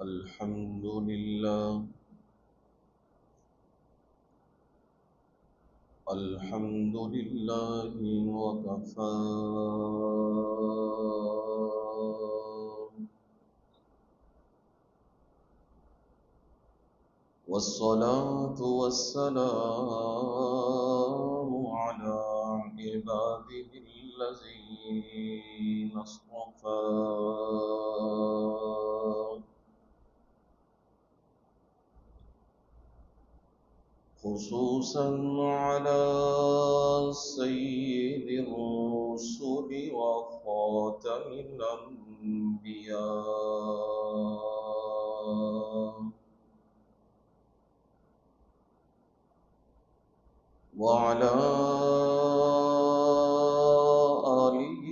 الحمد لله. الحمد لله وكفى. والصلاة والسلام على عباده الذين اصطفى، خصوصا على سيد الرسل وخاتم الأنبياء، وعلى آله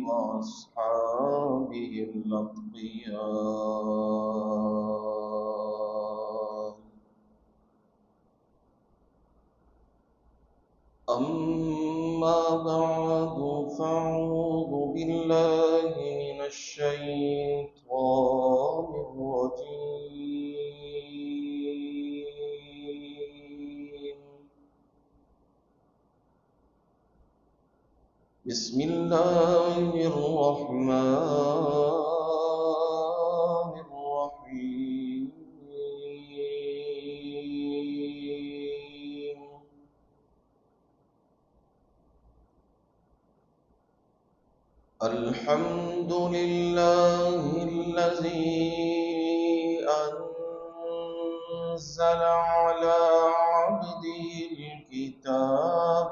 وأصحابه الأتقياء. أما بعد، فأعوذ بالله من الشيطان الرجيم. بسم الله الرحمن الرحيم. الحمد لله الذي أنزل على عبده الكتاب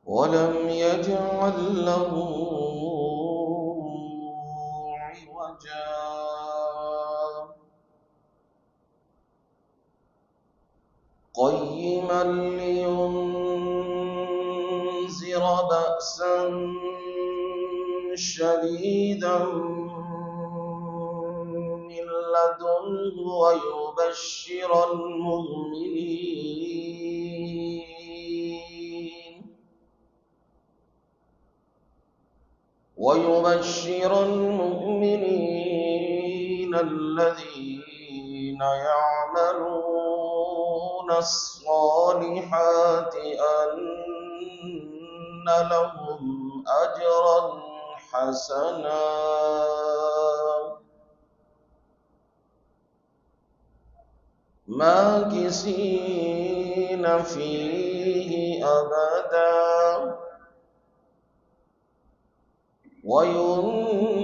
ولم يجعل له عوجا، قيما لينذر بأسا شديدا من لدنه ويبشر المؤمنين الذين يعملون الصالحات أن لهم أجرا حسنا، ماكثين فيه أبدا، وينذر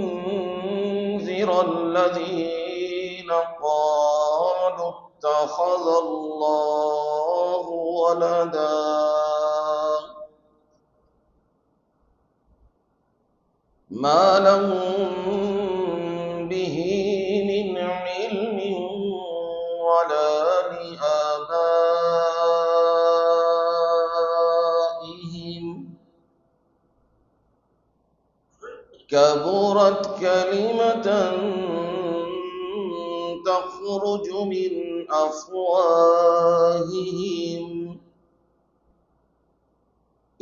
الذين قالوا اتخذ الله ولدا، ما لهم به من علم ولا لآبائهم، كبرت كلمة تخرج من أفواههم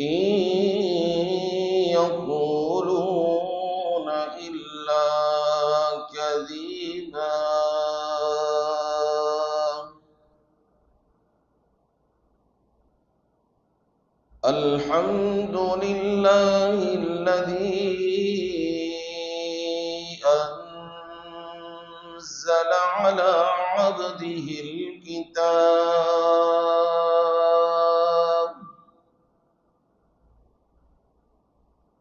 إن يقولون إلا كذبا. الحمد لله الذي أنزل على عبده الكتاب.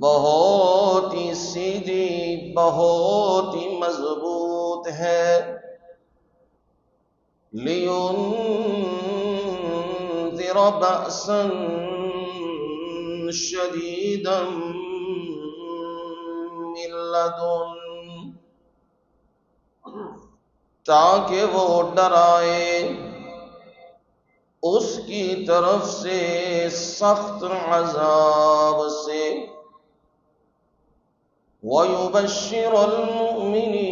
بہت ہی سیدھی، بہت ہی مضبوط ہے۔ لِيُنذِرَ بَأْسًا شَدِيدًا مِّن لَّدُنْهُ، تاکہ وہ ڈرائے اس کی طرف سے سخت عذاب سے۔ وَيُبَشِّرَ الْمُؤْمِنِينَ،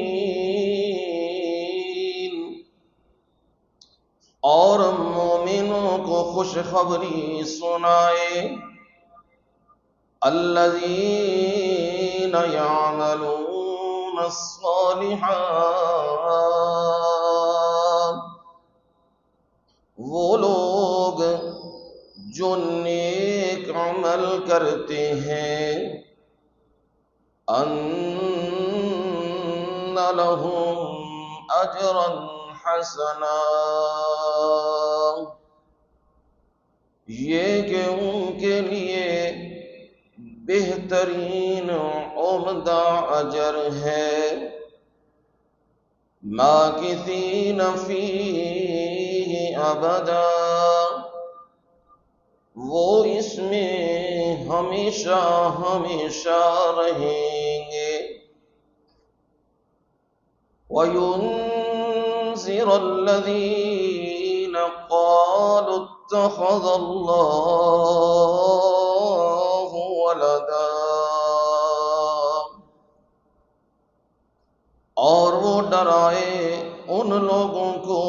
اور مومنوں کو خوشخبری سنائے، الَّذِينَ يَعْمَلُونَ الصَّالِحَاتِ، وہ لوگ جو نیک عمل کرتے ہیں، أَنَّ لَهُمْ أَجْرًا حَسَنًا، یہ کہ ان کے لیے بہترین عمدہ اجر ہے، ماکثین فیہ ابدا، وہ اس میں ہمیشہ ہمیشہ رہیں گے۔ وَيُنذِرَ الَّذِينَ قَالُوا اتَّخَذَ اللَّهُ وَلَدًا، اور وہ ڈرائے ان لوگوں کو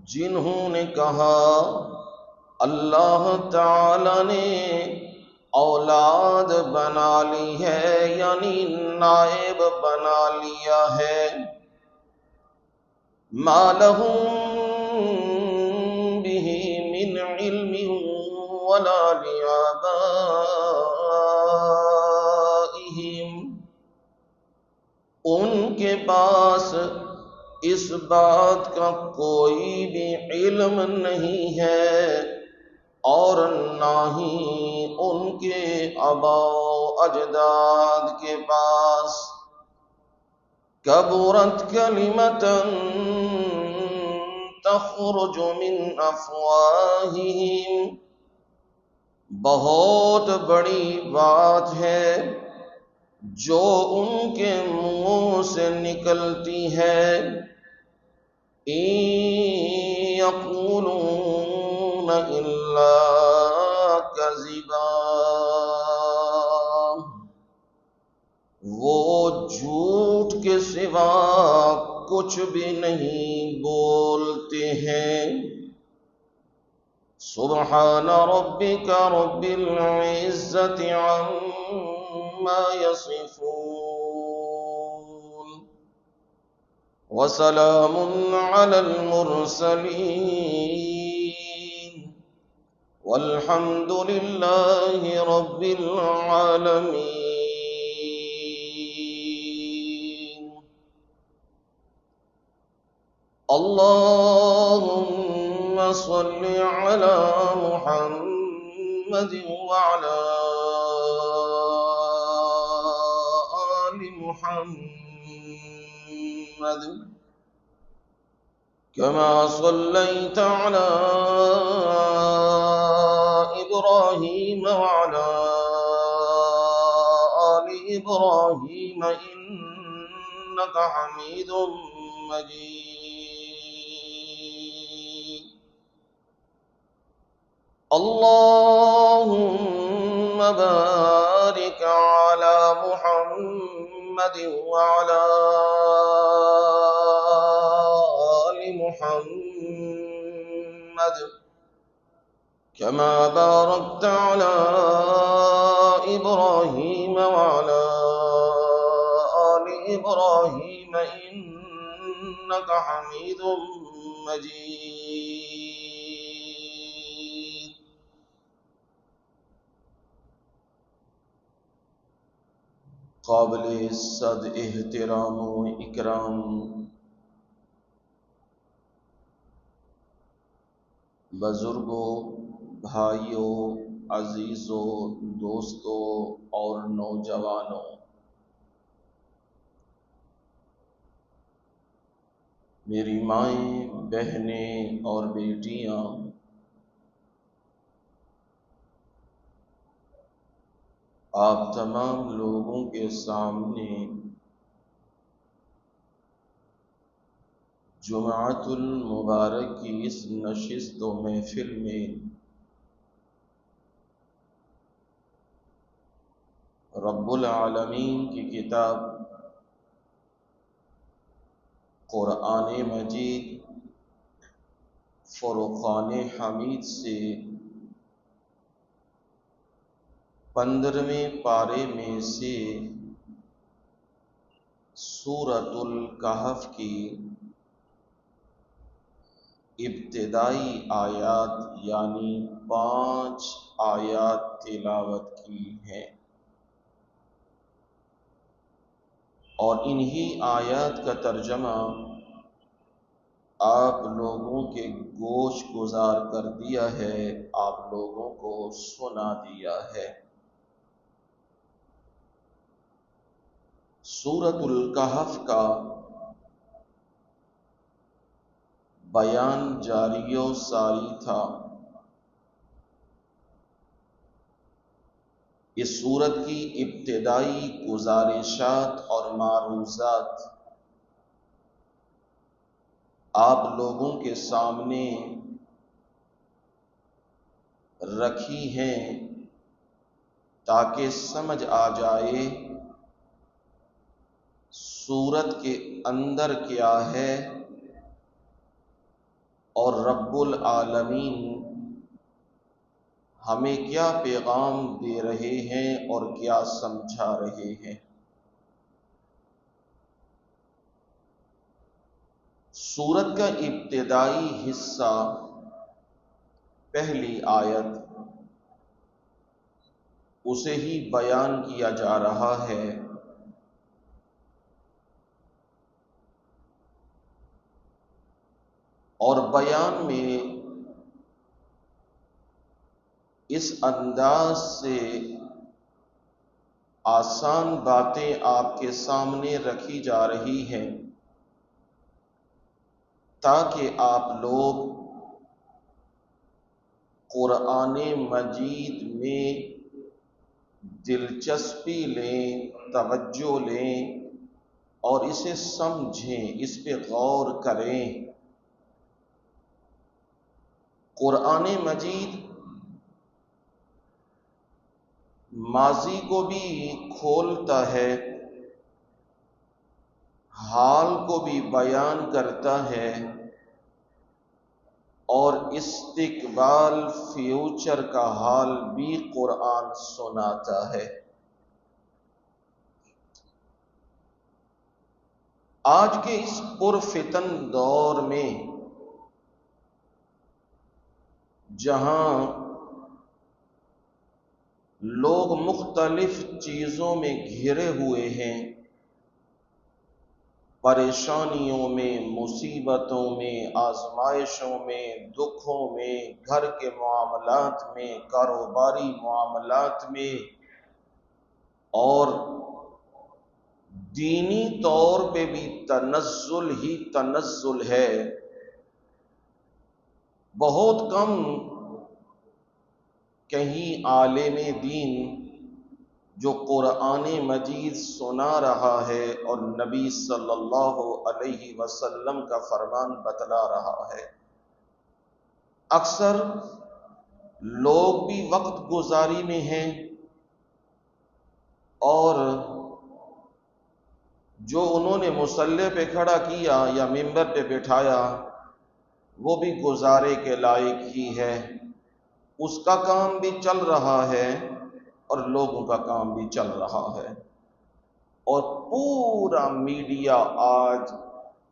جنہوں نے کہا اللہ تعالی نے اولاد بنا لی ہے، یعنی نائب بنا لیا ہے۔ ما لهم به من علم ولا لآبائهم، ان کے پاس اس بات کا کوئی بھی علم نہیں ہے، اور نہ ہی ان کے آباء و اجداد کے پاس۔ کبرت کلمۃ تخرج من افواہہم، بہت بڑی بات ہے جو ان کے منہ سے نکلتی ہے۔ ان یقولون الا کذبا، وہ جھوٹ کے سوا کچھ بھی نہیں بولتے ہیں۔ سبحان ربک رب العزة عما یصفون، وسلام علی المرسلین، والحمد للہ رب العالمین۔ اللہم صل علی محمد وعلی آل محمد، كما صليت على إبراهيم وعلى آل إبراهيم إنك حميد مجيد۔ اللهم بارك على محمد وعلى آل محمد، كما باركت على إبراهيم وعلى آل إبراهيم إنك حميد مجيد۔ قابل صد احترام و اکرام بزرگوں، بھائیوں، عزیزوں، دوستوں اور نوجوانوں، میری مائیں، بہنیں اور بیٹیاں، آپ تمام لوگوں کے سامنے جمعۃ المبارک کی اس نشست و محفل میں رب العالمین کی کتاب قرآن مجید فرقان حمید سے 15ویں پارے میں سے سورۃ الکہف کی ابتدائی آیات یعنی 5 آیات تلاوت کی ہیں، اور انہی آیات کا ترجمہ آپ لوگوں کے گوش گزار کر دیا ہے، آپ لوگوں کو سنا دیا ہے۔ سورۃ الکہف کا بیان جاری و ساری تھا۔ اس سورت کی ابتدائی گزارشات اور معروضات آپ لوگوں کے سامنے رکھی ہیں تاکہ سمجھ آ جائے سورت کے اندر کیا ہے اور رب العالمین ہمیں کیا پیغام دے رہے ہیں اور کیا سمجھا رہے ہیں۔ سورت کا ابتدائی حصہ پہلی آیت اسے ہی بیان کیا جا رہا ہے۔ اور بیان میں اس انداز سے آسان باتیں آپ کے سامنے رکھی جا رہی ہیں تاکہ آپ لوگ قرآن مجید میں دلچسپی لیں، توجہ لیں اور اسے سمجھیں، اس پہ غور کریں۔ قرآن مجید ماضی کو بھی کھولتا ہے، حال کو بھی بیان کرتا ہے اور استقبال فیوچر کا حال بھی قرآن سناتا ہے۔ آج کے اس پرفتن دور میں جہاں لوگ مختلف چیزوں میں گھرے ہوئے ہیں، پریشانیوں میں، مصیبتوں میں، آزمائشوں میں، دکھوں میں، گھر کے معاملات میں، کاروباری معاملات میں اور دینی طور پہ بھی تنزل ہی تنزل ہے۔ بہت کم کہیں عالم دین جو قرآن مجید سنا رہا ہے اور نبی صلی اللہ علیہ وسلم کا فرمان بتلا رہا ہے۔ اکثر لوگ بھی وقت گزاری میں ہیں اور جو انہوں نے مصلی پہ کھڑا کیا یا ممبر پہ بٹھایا وہ بھی گزارے کے لائق ہی ہے، اس کا کام بھی چل رہا ہے اور لوگوں کا کام بھی چل رہا ہے، اور پورا میڈیا آج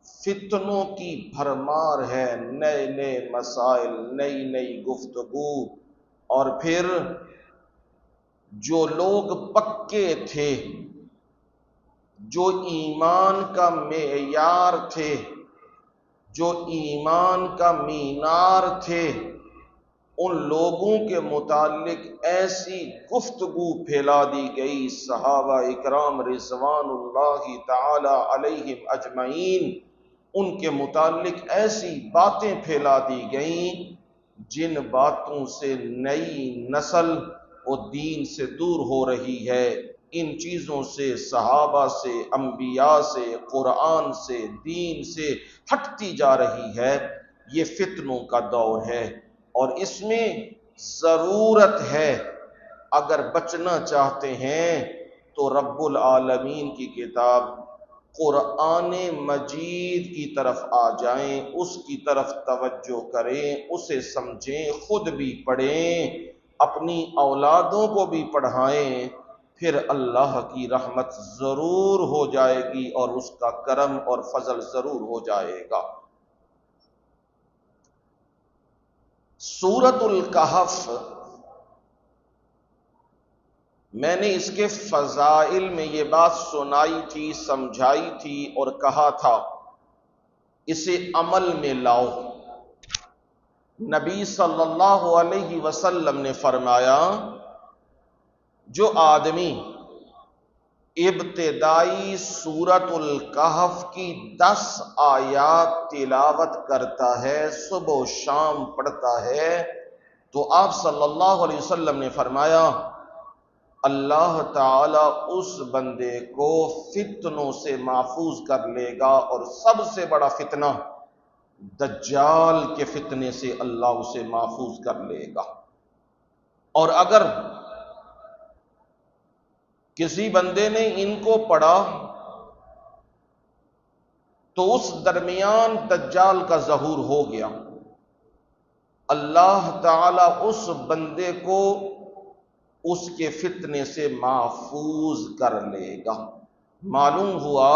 فتنوں کی بھرمار ہے، نئے نئے مسائل، نئی نئی گفتگو، اور پھر جو لوگ پکے تھے، جو ایمان کا معیار تھے، جو ایمان کا مینار تھے، ان لوگوں کے متعلق ایسی گفتگو پھیلا دی گئی، صحابہ اکرام رضوان اللہ تعالی علیہم اجمعین، ان کے متعلق ایسی باتیں پھیلا دی گئیں جن باتوں سے نئی نسل وہ دین سے دور ہو رہی ہے، ان چیزوں سے، صحابہ سے، انبیاء سے، قرآن سے، دین سے ہٹتی جا رہی ہے۔ یہ فتنوں کا دور ہے اور اس میں ضرورت ہے، اگر بچنا چاہتے ہیں تو رب العالمین کی کتاب قرآن مجید کی طرف آ جائیں، اس کی طرف توجہ کریں، اسے سمجھیں، خود بھی پڑھیں، اپنی اولادوں کو بھی پڑھائیں، پھر اللہ کی رحمت ضرور ہو جائے گی اور اس کا کرم اور فضل ضرور ہو جائے گا۔ سورۃ الکہف، میں نے اس کے فضائل میں یہ بات سنائی تھی، سمجھائی تھی اور کہا تھا اسے عمل میں لاؤ۔ نبی صلی اللہ علیہ وسلم نے فرمایا، جو آدمی ابتدائی سورۃ الکہف کی 10 آیات تلاوت کرتا ہے، صبح و شام پڑھتا ہے، تو آپ صلی اللہ علیہ وسلم نے فرمایا اللہ تعالی اس بندے کو فتنوں سے محفوظ کر لے گا، اور سب سے بڑا فتنہ دجال کے فتنے سے اللہ اسے محفوظ کر لے گا۔ اور اگر کسی بندے نے ان کو پڑھا تو اس درمیان دجال کا ظہور ہو گیا، اللہ تعالی اس بندے کو اس کے فتنے سے محفوظ کر لے گا۔ معلوم ہوا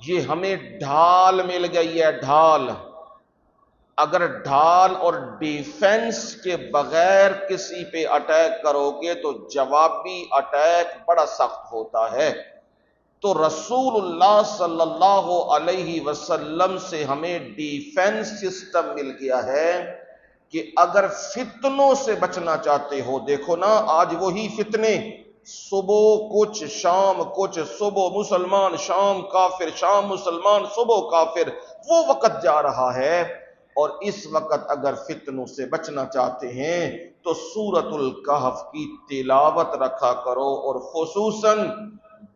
یہ ہمیں ڈھال مل گئی ہے، ڈھال۔ اگر ڈھال اور ڈیفنس کے بغیر کسی پہ اٹیک کرو گے تو جوابی اٹیک بڑا سخت ہوتا ہے۔ تو رسول اللہ صلی اللہ علیہ وسلم سے ہمیں ڈیفنس سسٹم مل گیا ہے کہ اگر فتنوں سے بچنا چاہتے ہو، دیکھو نا آج وہی فتنے، صبح کچھ شام کچھ، صبح مسلمان شام کافر، شام مسلمان صبح کافر، وہ وقت جا رہا ہے۔ اور اس وقت اگر فتنوں سے بچنا چاہتے ہیں تو سورۃ الکہف کی تلاوت رکھا کرو، اور خصوصاً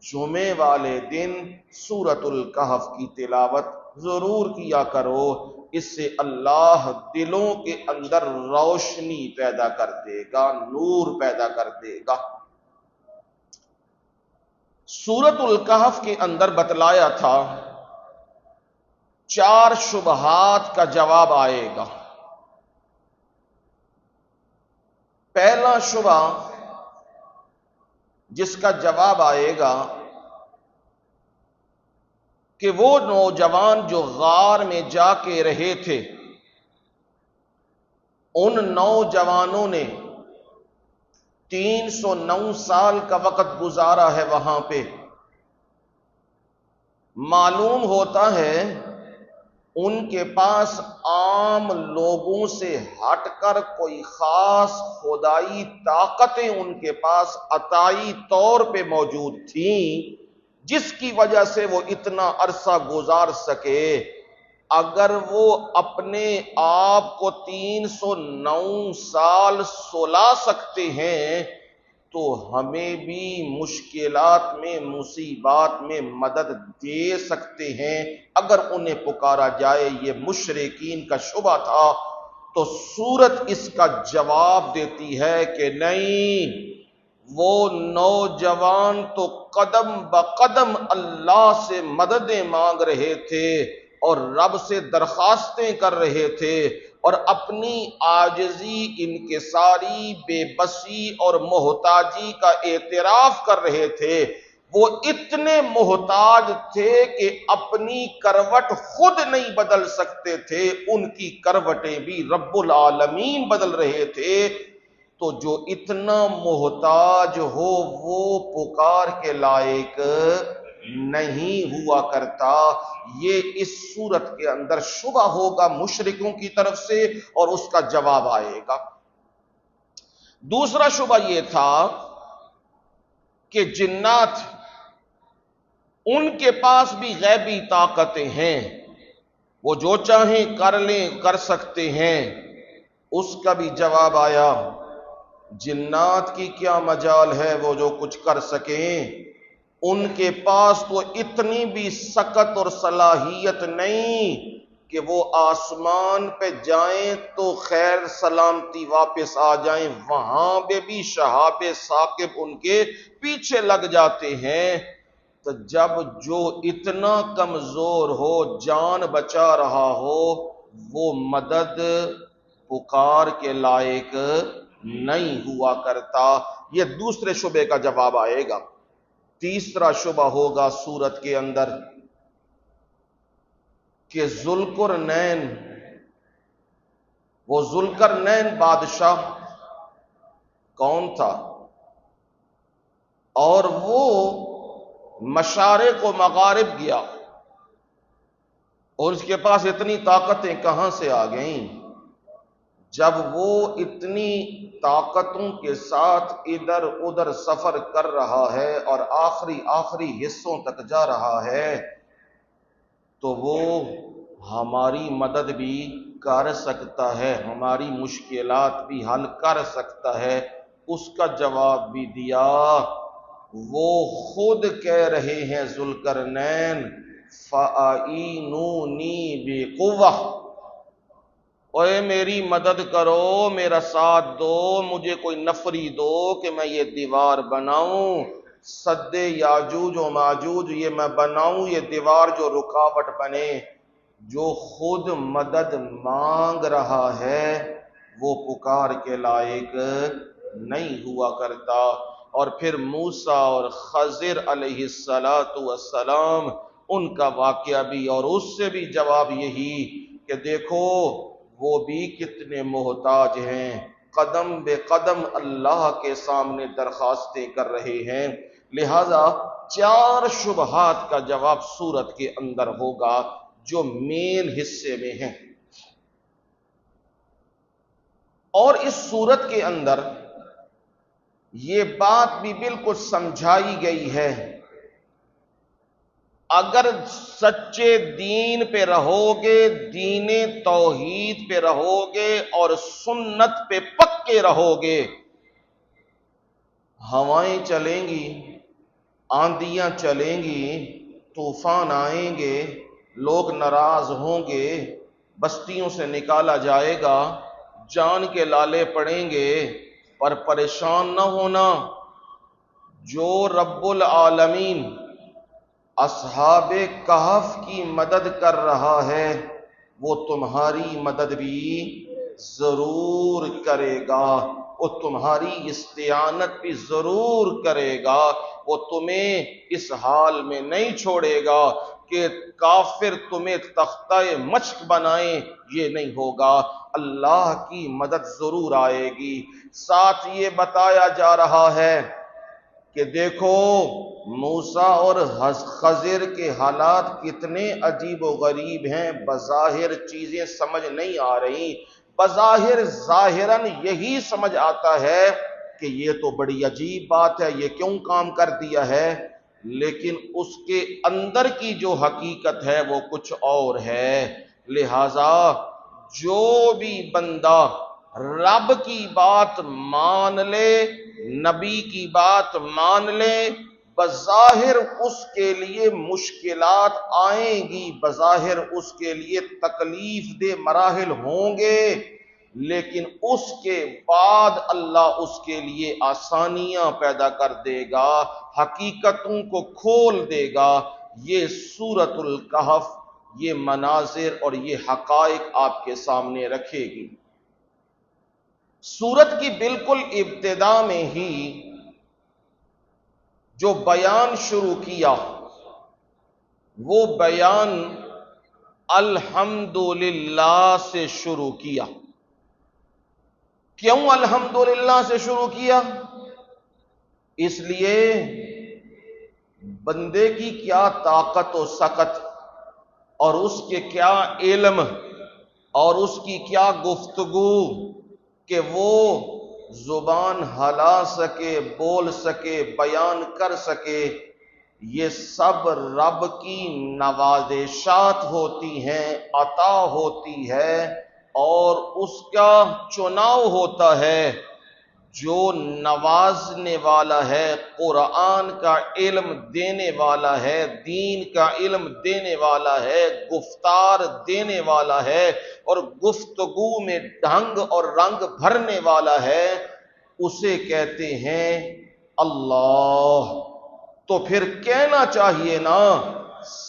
جمعے والے دن سورۃ الکہف کی تلاوت ضرور کیا کرو، اس سے اللہ دلوں کے اندر روشنی پیدا کر دے گا، نور پیدا کر دے گا۔ سورۃ الکہف کے اندر بتلایا تھا 4 شبہات کا جواب آئے گا۔ پہلا شبہ جس کا جواب آئے گا کہ وہ نوجوان جو غار میں جا کے رہے تھے، ان نوجوانوں نے 309 سال کا وقت گزارا ہے وہاں پہ۔ معلوم ہوتا ہے ان کے پاس عام لوگوں سے ہٹ کر کوئی خاص خدائی طاقتیں ان کے پاس عطائی طور پہ موجود تھیں، جس کی وجہ سے وہ اتنا عرصہ گزار سکے۔ اگر وہ اپنے آپ کو 309 سال سلا سکتے ہیں تو ہمیں بھی مشکلات میں، مصیبات میں مدد دے سکتے ہیں اگر انہیں پکارا جائے۔ یہ مشرکین کا شبہ تھا، تو سورت اس کا جواب دیتی ہے کہ نہیں، وہ نوجوان تو قدم بقدم اللہ سے مددیں مانگ رہے تھے اور رب سے درخواستیں کر رہے تھے، اور اپنی عاجزی، انکساری، بے بسی اور محتاجی کا اعتراف کر رہے تھے۔ وہ اتنے محتاج تھے کہ اپنی کروٹ خود نہیں بدل سکتے تھے، ان کی کروٹیں بھی رب العالمین بدل رہے تھے۔ تو جو اتنا محتاج ہو وہ پکار کے لائق نہیں ہوا کرتا۔ یہ اس صورت کے اندر شبہ ہوگا مشرکوں کی طرف سے، اور اس کا جواب آئے گا۔ دوسرا شبہ یہ تھا کہ جنات ان کے پاس بھی غیبی طاقتیں ہیں، وہ جو چاہیں کر لیں، کر سکتے ہیں۔ اس کا بھی جواب آیا، جنات کی کیا مجال ہے وہ جو کچھ کر سکیں، ان کے پاس تو اتنی بھی سکت اور صلاحیت نہیں کہ وہ آسمان پہ جائیں تو خیر سلامتی واپس آ جائیں، وہاں پہ بھی شہاب ثاقب ان کے پیچھے لگ جاتے ہیں۔ تو جب جو اتنا کمزور ہو، جان بچا رہا ہو، وہ مدد پکار کے لائق نہیں ہوا کرتا۔ یہ دوسرے شبے کا جواب آئے گا۔ تیسرا شبہ ہوگا سورت کے اندر کہ ذوالقرنین، وہ ذوالقرنین بادشاہ کون تھا؟ اور وہ مشارق و مغارب گیا، اور اس کے پاس اتنی طاقتیں کہاں سے آ گئیں؟ جب وہ اتنی طاقتوں کے ساتھ ادھر ادھر سفر کر رہا ہے اور آخری حصوں تک جا رہا ہے، تو وہ ہماری مدد بھی کر سکتا ہے، ہماری مشکلات بھی حل کر سکتا ہے۔ اس کا جواب بھی دیا، وہ خود کہہ رہے ہیں ذوالقرنین، فَأَعِینُونِی بِقُوَّةٍ، اوے میری مدد کرو، میرا ساتھ دو، مجھے کوئی نفری دو کہ میں یہ دیوار بناؤں، سد یاجوج و ماجوج یہ میں بناؤں، یہ دیوار جو رکاوٹ بنے۔ جو خود مدد مانگ رہا ہے وہ پکار کے لائق نہیں ہوا کرتا۔ اور پھر موسیٰ اور خضر علیہ السلام، ان کا واقعہ بھی، اور اس سے بھی جواب یہی کہ دیکھو وہ بھی کتنے محتاج ہیں، قدم بے قدم اللہ کے سامنے درخواستیں کر رہے ہیں۔ لہذا 4 شبہات کا جواب سورت کے اندر ہوگا جو مین حصے میں ہیں۔ اور اس سورت کے اندر یہ بات بھی بالکل سمجھائی گئی ہے، اگر سچے دین پہ رہو گے، دین توحید پہ رہو گے اور سنت پہ پکے رہو گے، ہوائیں چلیں گی، آندیاں چلیں گی، طوفان آئیں گے، لوگ ناراض ہوں گے، بستیوں سے نکالا جائے گا، جان کے لالے پڑیں گے، پر پریشان نہ ہونا، جو رب العالمین اصحاب کہف کی مدد کر رہا ہے وہ تمہاری مدد بھی ضرور کرے گا، وہ تمہاری استعانت بھی ضرور کرے گا، وہ تمہیں اس حال میں نہیں چھوڑے گا کہ کافر تمہیں تختہ مشق بنائیں، یہ نہیں ہوگا، اللہ کی مدد ضرور آئے گی۔ ساتھ یہ بتایا جا رہا ہے کہ دیکھو موسیٰ اور خضر کے حالات کتنے عجیب و غریب ہیں، بظاہر چیزیں سمجھ نہیں آ رہی، بظاہر ظاہراً یہی سمجھ آتا ہے کہ یہ تو بڑی عجیب بات ہے، یہ کیوں کام کر دیا ہے، لیکن اس کے اندر کی جو حقیقت ہے وہ کچھ اور ہے۔ لہذا جو بھی بندہ رب کی بات مان لے، نبی کی بات مان لے، بظاہر اس کے لیے مشکلات آئیں گی، بظاہر اس کے لیے تکلیف دہ مراحل ہوں گے، لیکن اس کے بعد اللہ اس کے لیے آسانیاں پیدا کر دے گا، حقیقتوں کو کھول دے گا۔ یہ سورۃ الکہف یہ مناظر اور یہ حقائق آپ کے سامنے رکھے گی۔ سورت کی بالکل ابتدا میں ہی جو بیان شروع کیا وہ بیان الحمدللہ سے شروع کیا۔ کیوں الحمدللہ سے شروع کیا؟ اس لیے بندے کی کیا طاقت و سکت اور اس کے کیا علم اور اس کی کیا گفتگو کہ وہ زبان ہلا سکے، بول سکے، بیان کر سکے، یہ سب رب کی نوازشات ہوتی ہیں، عطا ہوتی ہے، اور اس کا چناؤ ہوتا ہے۔ جو نوازنے والا ہے، قرآن کا علم دینے والا ہے، دین کا علم دینے والا ہے، گفتار دینے والا ہے، اور گفتگو میں ڈھنگ اور رنگ بھرنے والا ہے، اسے کہتے ہیں اللہ۔ تو پھر کہنا چاہیے نا،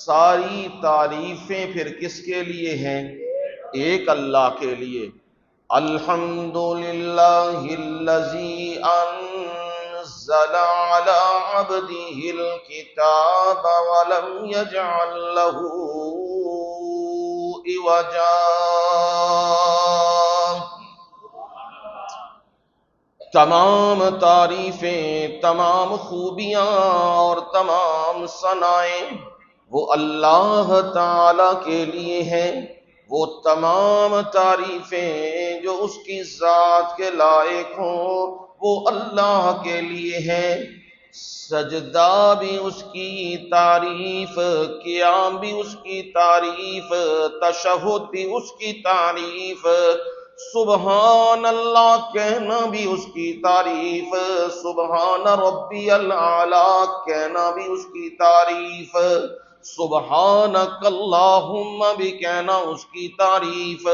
ساری تعریفیں پھر کس کے لیے ہیں؟ ایک اللہ کے لیے۔ الحمدللہ الذی انزل علی عبدہ الکتاب ولم یجعل لہ عوجا۔ تمام تعریفیں، تمام خوبیاں اور تمام ثنائیں وہ اللہ تعالی کے لیے ہیں۔ وہ تمام تعریفیں جو اس کی ذات کے لائق ہوں وہ اللہ کے لیے ہیں۔ سجدہ بھی اس کی تعریف، قیام بھی اس کی تعریف، تشہد بھی اس کی تعریف، سبحان اللہ کہنا بھی اس کی تعریف، سبحان ربی الاعلی کہنا بھی اس کی تعریف، سبحانک اللہم بھی کہنا اس کی تعریف۔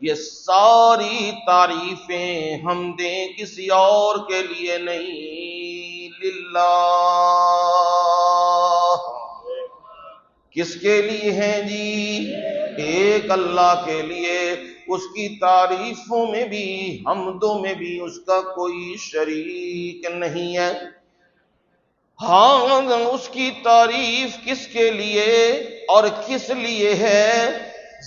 یہ ساری تعریفیں حمدیں کسی اور کے لیے نہیں، للہ۔ کس کے لیے ہیں جی؟ ایک اللہ کے لیے۔ اس کی تعریفوں میں بھی، حمدوں میں بھی اس کا کوئی شریک نہیں ہے۔ ہاں، اس کی تعریف کس کے لیے اور کس لیے ہے؟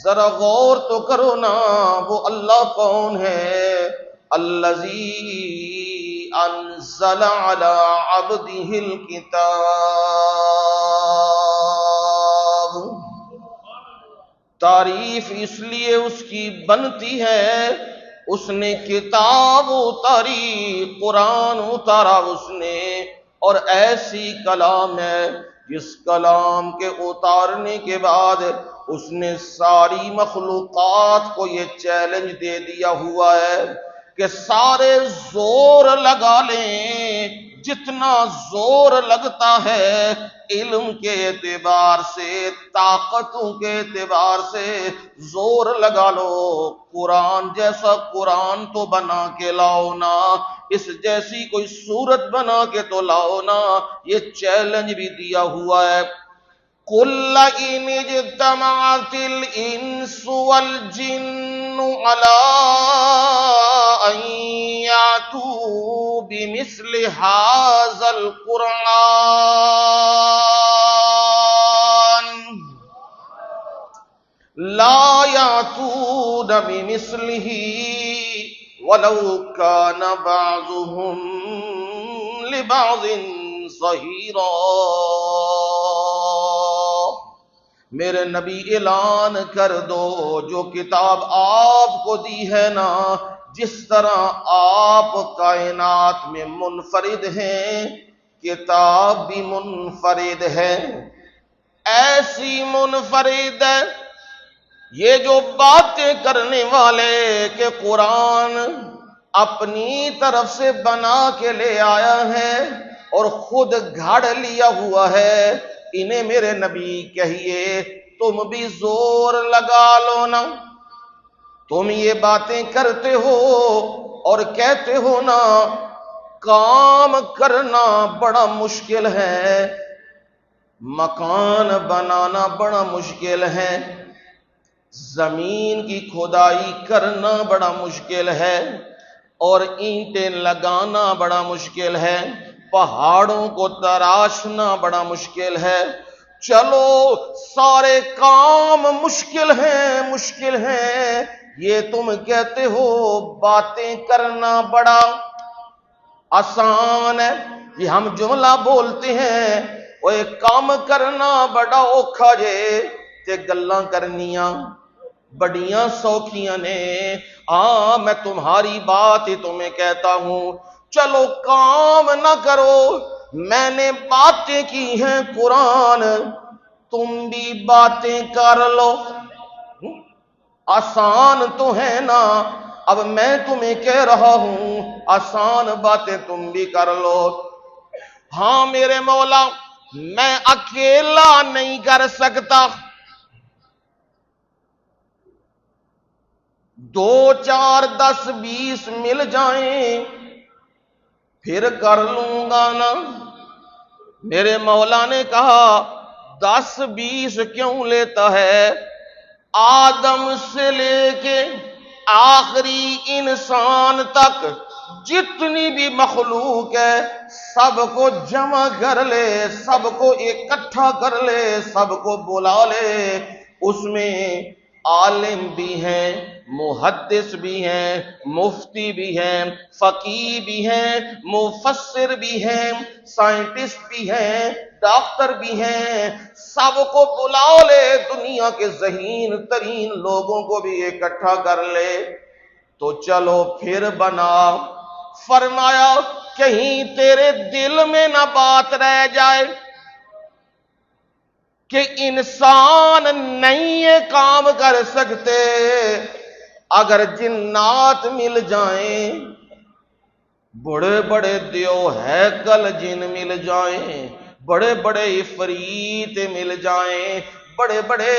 ذرا غور تو کرو نا، وہ اللہ کون ہے؟ الذی انزل علی عبدہ الکتاب۔ تعریف اس لیے اس کی بنتی ہے، اس نے کتاب اتاری، قرآن اتارا اس نے، اور ایسی کلام ہے جس کلام کے اتارنے کے بعد اس نے ساری مخلوقات کو یہ چیلنج دے دیا ہوا ہے کہ سارے زور لگا لیں، جتنا زور لگتا ہے علم کے اعتبار سے، طاقتوں کے اعتبار سے زور لگا لو، قرآن جیسا قرآن تو بنا کے لاؤ نا، اس جیسی کوئی صورت بنا کے تو لاؤ نا۔ یہ چیلنج بھی دیا ہوا ہے۔ قُلْ إِنِ اجْتَمَعَتِ الْإِنسُ وَالْجِنُّ عَلَىٰ أَن يَأْتُوا بِمِثْلِ هَٰذَا الْقُرْآنِ لَا يَأْتُونَ بِمِثْلِهِ وَلَوْ كَانَ بَعْضُهُمْ لِبَعْضٍ ظَهِيرًا۔ میرے نبی اعلان کر دو، جو کتاب آپ کو دی ہے نا، جس طرح آپ کائنات میں منفرد ہیں، کتاب بھی منفرد ہے، ایسی منفرد ہے۔ یہ جو باتیں کرنے والے کہ قرآن اپنی طرف سے بنا کے لے آیا ہے اور خود گھڑ لیا ہوا ہے، انہیں میرے نبی کہیے تم بھی زور لگا لو نا۔ تم یہ باتیں کرتے ہو اور کہتے ہو نا، کام کرنا بڑا مشکل ہے، مکان بنانا بڑا مشکل ہے، زمین کی کھدائی کرنا بڑا مشکل ہے، اور اینٹیں لگانا بڑا مشکل ہے، پہاڑوں کو تراشنا بڑا مشکل ہے۔ چلو سارے کام مشکل ہیں، یہ تم کہتے ہو باتیں کرنا بڑا آسان ہے۔ یہ ہم جملہ بولتے ہیں، وہ ایک کام کرنا بڑا اوکھا جے تے گلاں کرنیاں بڑیاں سوکھیاں نے، ہاں میں تمہاری بات ہی تمہیں کہتا ہوں، چلو کام نہ کرو، میں نے باتیں کی ہیں قرآن، تم بھی باتیں کر لو، آسان تو ہے نا، اب میں تمہیں کہہ رہا ہوں آسان باتیں تم بھی کر لو۔ ہاں میرے مولا میں اکیلا نہیں کر سکتا، 2 4 10 20 مل جائیں پھر کر لوں گا نا۔ میرے مولا نے کہا 10 20 کیوں لیتا ہے، آدم سے لے کے آخری انسان تک جتنی بھی مخلوق ہے سب کو جمع کر لے، سب کو اکٹھا کر لے، سب کو بلا لے، اس میں عالم بھی ہیں، محدث بھی ہیں، مفتی بھی ہیں، فقیہ بھی ہیں، مفسر بھی ہیں، سائنٹسٹ بھی ہیں، ڈاکٹر بھی ہیں، سب کو بلا لے، دنیا کے ذہین ترین لوگوں کو بھی اکٹھا کر لے تو چلو پھر بنا۔ فرمایا کہیں تیرے دل میں نہ بات رہ جائے کہ انسان نہیں یہ کام کر سکتے، اگر جنات مل جائیں، بڑے بڑے دیو ہیکل جن مل جائیں، بڑے بڑے عفریت مل جائیں، بڑے بڑے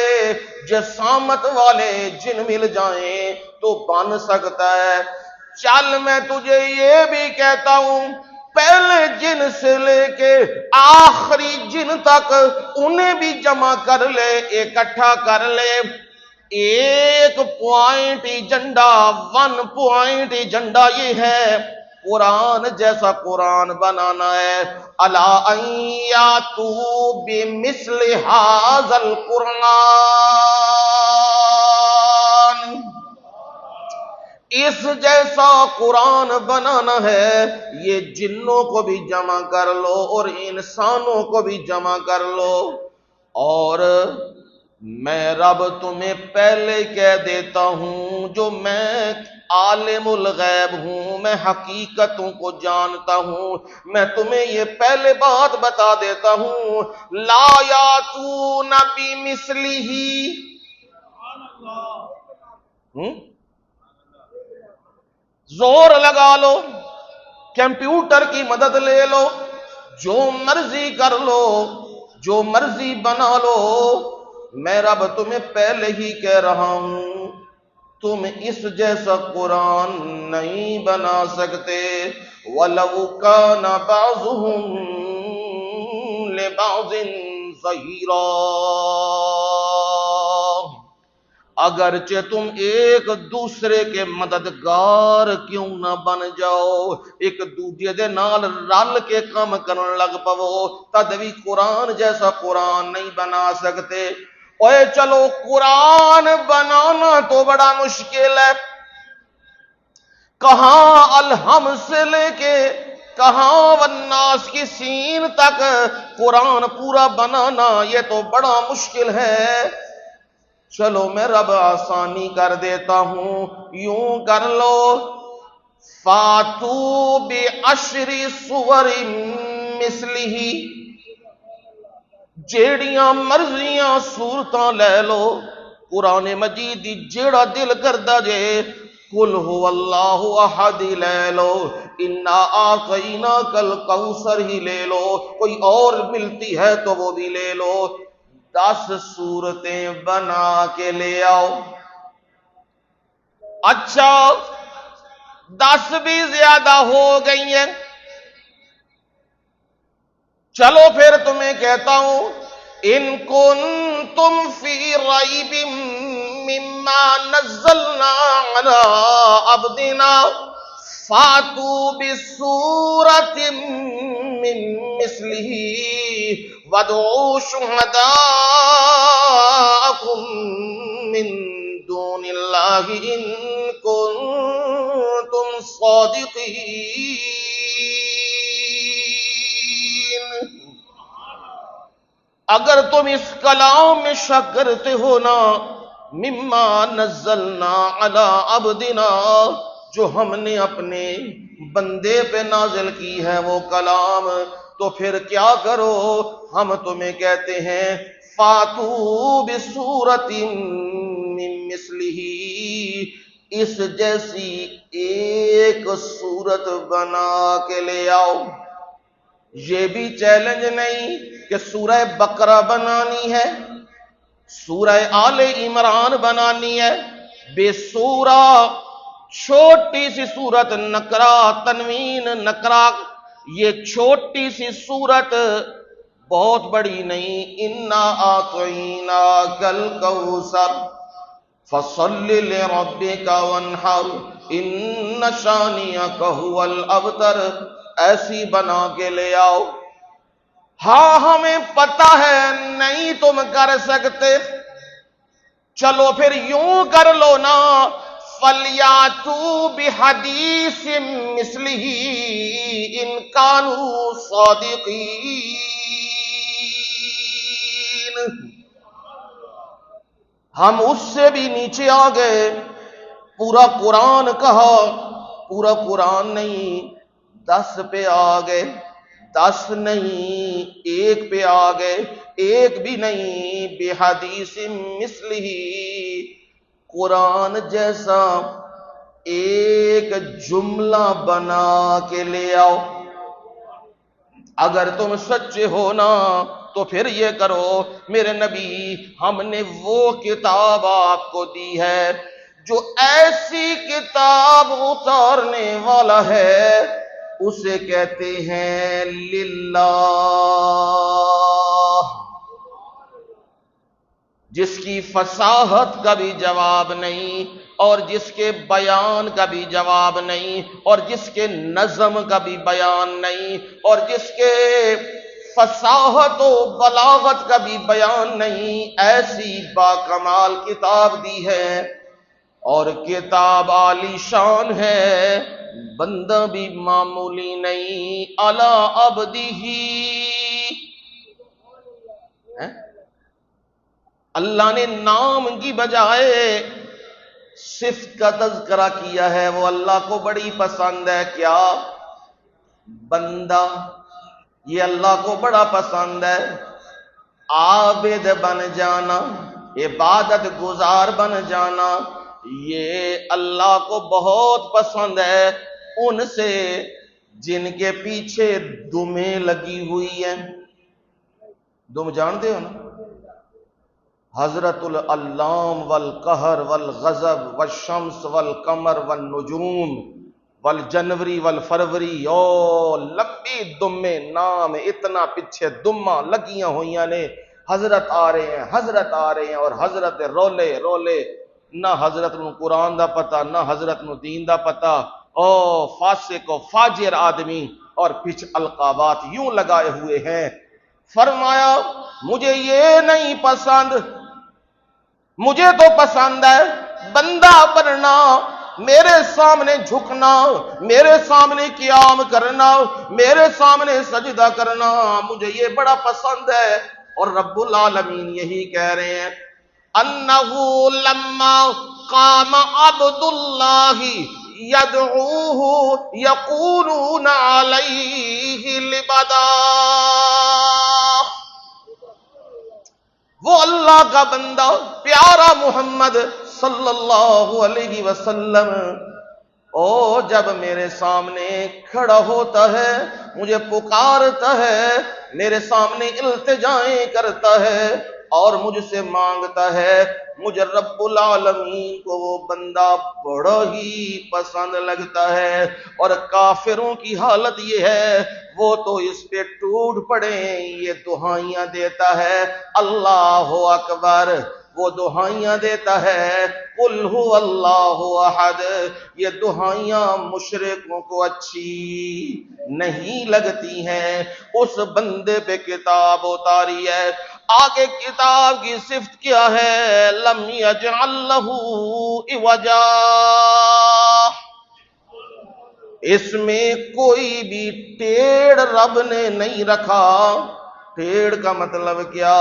جسامت والے جن مل جائیں تو بن سکتا ہے۔ چل میں تجھے یہ بھی کہتا ہوں پہلے جن سے لے کے آخری جن تک انہیں بھی جمع کر لے، اکٹھا کر لے، 1 پوائنٹ ایجنڈا، 1 پوائنٹ ایجنڈا یہ ہے قرآن جیسا قرآن بنانا ہے۔ الا ان یاتوا بمثل ھذا القرآن، اس جیسا قرآن بنانا ہے، یہ جنوں کو بھی جمع کر لو اور انسانوں کو بھی جمع کر لو، اور میں رب تمہیں پہلے کہہ دیتا ہوں جو میں عالم الغیب ہوں، میں حقیقتوں کو جانتا ہوں، میں تمہیں یہ پہلے بات بتا دیتا ہوں، لا یاتون بمثلہ، زور لگا لو، کمپیوٹر کی مدد لے لو، جو مرضی کر لو، جو مرضی بنا لو، میں رب تمہیں پہلے ہی کہہ رہا ہوں تم اس جیسا قرآن نہیں بنا سکتے۔ وَلَوْ كَانَ بَعْضُهُمْ لِبَعْضٍ ظَهِيرًا، اگرچہ تم ایک دوسرے کے مددگار کیوں نہ بن جاؤ، ایک دوسرے دے نال رل کے کام کرن لگ پو، تد بھی قرآن جیسا قرآن نہیں بنا سکتے۔ اوے چلو قرآن بنانا تو بڑا مشکل ہے، کہاں الہم سے لے کے کہاں والناس کی سین تک قرآن پورا بنانا یہ تو بڑا مشکل ہے۔ چلو میں رب آسانی کر دیتا ہوں، یوں کر لو، فاتو بعشر سور مثلہ، جیڑیاں مرضیاں صورتاں لے لو، قرآن مجید دی جیڑا دل کردا جے، قل هو اللہ احد ہی لے لو، انا اعطیناک الکوثر ہی لے لو، کوئی اور ملتی ہے تو وہ بھی لے لو، 10 صورتیں بنا کے لے آؤ۔ اچھا 10 بھی زیادہ ہو گئی ہیں، چلو پھر تمہیں کہتا ہوں ان کنتم فی ریب مما نزلنا علی عبدنا فاتوا بسورۃ من مثلہ وادعوا شہداءکم من دون اللہ ان کنتم صادقین۔ اگر تم اس کلام میں شک کرتے ہو نا مما نزلنا علی عبدنا، جو ہم نے اپنے بندے پہ نازل کی ہے وہ کلام، تو پھر کیا کرو، ہم تمہیں کہتے ہیں فاتو بسورۃ من مثلہ، اس جیسی ایک صورت بنا کے لے آؤ۔ یہ بھی چیلنج نہیں کہ سورہ بقرہ بنانی ہے، سورہ آل عمران بنانی ہے، بے سورہ چھوٹی سی صورت، نکرا تنوین نکرا، یہ چھوٹی سی صورت بہت بڑی نہیں، انا اعطیناک الکوثر فصل لربک وانحر ان شانئک ھو الابتر، ایسی بنا کے لے آؤ۔ ہاں ہمیں پتہ ہے نہیں تم کر سکتے، چلو پھر یوں کر لو نا، فَلْيَأْتُوا بِحَدِيثٍ مِثْلِهِ إِنْ كَانُوا صَادِقِينَ۔ ہم اس سے بھی نیچے آ گئے، پورا قرآن کہا، پورا قرآن نہیں، 10 پہ آ گئے، 10 نہیں 1 پہ آ گئے، 1 بھی نہیں، بحدیث مثلہ، قرآن جیسا ایک جملہ بنا کے لے آؤ۔ اگر تم سچے ہو نا تو پھر یہ کرو میرے نبی، ہم نے وہ کتاب آپ کو دی ہے جو ایسی کتاب اتارنے والا ہے، اسے کہتے ہیں للہ، جس کی فصاحت کا بھی جواب نہیں، اور جس کے بیان کا بھی جواب نہیں، اور جس کے نظم کا بھی بیان نہیں، اور جس کے فصاحت و بلاغت کا بھی بیان نہیں، ایسی باکمال کتاب دی ہے، اور کتاب عالی شان ہے، بندہ بھی معمولی نہیں، علی عبدہ، اللہ نے نام کی بجائے صفت کا تذکرہ کیا ہے، وہ اللہ کو بڑی پسند ہے، کیا؟ بندہ، یہ اللہ کو بڑا پسند ہے، عابد بن جانا، عبادت گزار بن جانا، یہ اللہ کو بہت پسند ہے، ان سے جن کے پیچھے دمیں لگی ہوئی ہیں، دم جانتے ہو نا، حضرت العلام والقہر والغضب والشمس والقمر والنجوم والجنوری والفروری، او لمبی دمیں نام، اتنا پیچھے دماں لگیاں ہوئیاں نے، حضرت آ رہے ہیں، حضرت آ رہے ہیں، اور حضرت رولے رولے، نہ حضرت نو قرآن دا پتہ، نہ حضرت نو دین دا پتہ، او فاسق و فاجر آدمی، اور پچھ القابات یوں لگائے ہوئے ہیں۔ فرمایا مجھے یہ نہیں پسند، مجھے تو پسند ہے بندہ بننا، میرے سامنے جھکنا، میرے سامنے قیام کرنا، میرے سامنے سجدہ کرنا، مجھے یہ بڑا پسند ہے۔ اور رب العالمین یہی کہہ رہے ہیں، انہو لما قام عبد اللہ یدعوہ یقولون علیہ لبدا، وہ اللہ کا بندہ پیارا محمد صلی اللہ علیہ وسلم، او جب میرے سامنے کھڑا ہوتا ہے، مجھے پکارتا ہے، میرے سامنے التجائیں کرتا ہے اور مجھ سے مانگتا ہے، مجھے رب العالمین کو وہ بندہ بڑا ہی پسند لگتا ہے۔ اور کافروں کی حالت یہ ہے، وہ تو اس پہ ٹوٹ پڑے، یہ دہائیاں دیتا ہے اللہ اکبر، وہ دہائیاں دیتا ہے قل هو اللہ احد، یہ دہائیاں مشرکوں کو اچھی نہیں لگتی ہیں، اس بندے پہ کتاب اتاری ہے۔ آگے کتاب کی صفت کیا ہے؟ لم یجعل لہ عوجا، اس میں کوئی بھی ٹیڑھ رب نے نہیں رکھا۔ ٹیڑھ کا مطلب کیا؟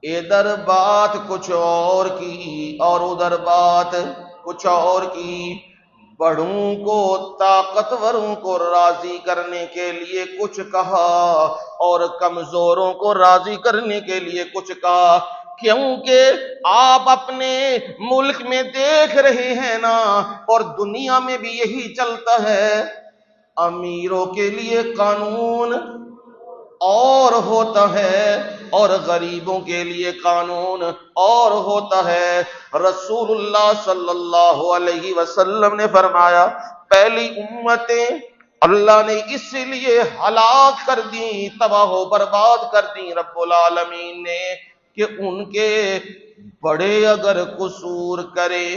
ادھر بات کچھ اور کی اور ادھر بات کچھ اور کی، بڑوں کو طاقتوروں کو راضی کرنے کے لیے کچھ کہا اور کمزوروں کو راضی کرنے کے لیے کچھ کہا، کیونکہ آپ اپنے ملک میں دیکھ رہے ہیں نا، اور دنیا میں بھی یہی چلتا ہے، امیروں کے لیے قانون اور ہوتا ہے اور غریبوں کے لیے قانون اور ہوتا ہے۔ رسول اللہ صلی اللہ علیہ وسلم نے فرمایا پہلی امتیں اللہ نے اس لیے ہلاک کر دی، تباہ و برباد کر دی رب العالمین نے، کہ ان کے بڑے اگر قصور کریں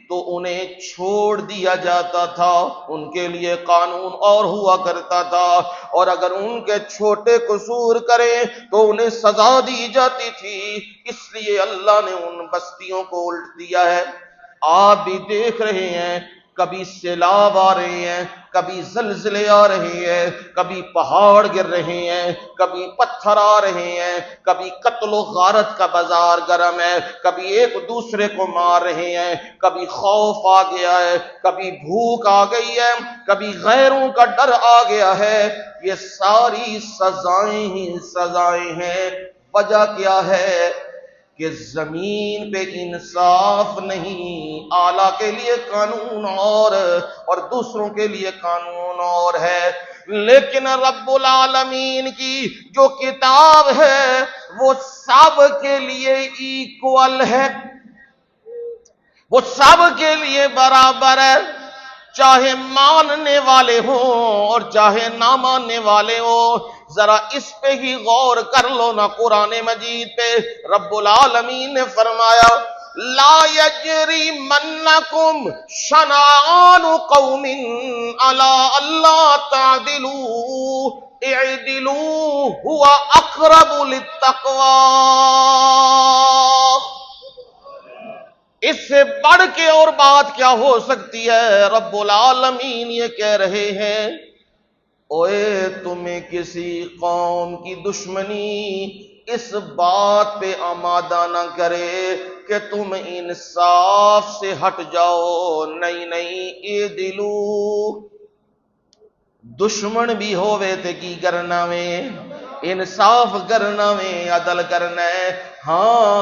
تو انہیں چھوڑ دیا جاتا تھا، ان کے لیے قانون اور ہوا کرتا تھا، اور اگر ان کے چھوٹے قصور کریں تو انہیں سزا دی جاتی تھی۔ اس لیے اللہ نے ان بستیوں کو الٹ دیا ہے۔ آپ بھی دیکھ رہے ہیں کبھی سیلاب آ رہے ہیں، کبھی زلزلے آ رہے ہیں، کبھی پہاڑ گر رہے ہیں، کبھی پتھر آ رہے ہیں، کبھی قتل و غارت کا بازار گرم ہے، کبھی ایک دوسرے کو مار رہے ہیں، کبھی خوف آ گیا ہے، کبھی بھوک آ گئی ہے، کبھی غیروں کا ڈر آ گیا ہے۔ یہ ساری سزائیں ہی سزائیں ہیں۔ وجہ کیا ہے؟ کہ زمین پہ انصاف نہیں، اعلیٰ کے لیے قانون اور دوسروں کے لیے قانون اور ہے۔ لیکن رب العالمین کی جو کتاب ہے وہ سب کے لیے ایکول ہے، وہ سب کے لیے برابر ہے، چاہے ماننے والے ہوں اور چاہے نہ ماننے والے ہوں۔ ذرا اس پہ ہی غور کر لو نا، قرآن مجید پہ رب العالمین نے فرمایا لا یجرمنکم شنآن قوم علی الا تعدلوا اعدلوا هو اقرب للتقوی۔ اس سے بڑھ کے اور بات کیا ہو سکتی ہے؟ رب العالمین یہ کہہ رہے ہیں اوئے تمہیں کسی قوم کی دشمنی اس بات پہ آمادہ نہ کرے کہ تم انصاف سے ہٹ جاؤ، نہیں نہیں، اے دلو دشمن بھی ہوئے تھے کی کرنا میں انصاف کرنا میں عدل کرنا ہے۔ ہاں،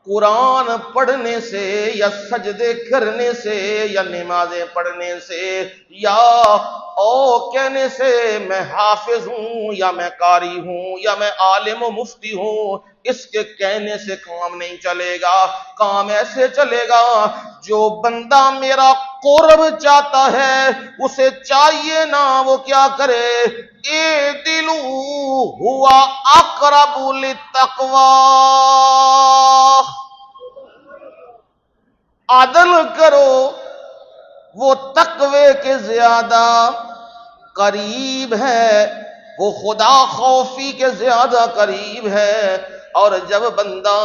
قرآن پڑھنے سے یا سجدے کرنے سے یا نمازیں پڑھنے سے یا کہنے سے میں حافظ ہوں یا میں قاری ہوں یا میں عالم و مفتی ہوں، اس کے کہنے سے کام نہیں چلے گا۔ کام ایسے چلے گا جو بندہ میرا قرب چاہتا ہے اسے چاہیے نا وہ کیا کرے، اے دلو ہوا اقرب للتقوی، عدل کرو، وہ تقوی کے زیادہ قریب ہے، وہ خدا خوفی کے زیادہ قریب ہے۔ اور جب بندہ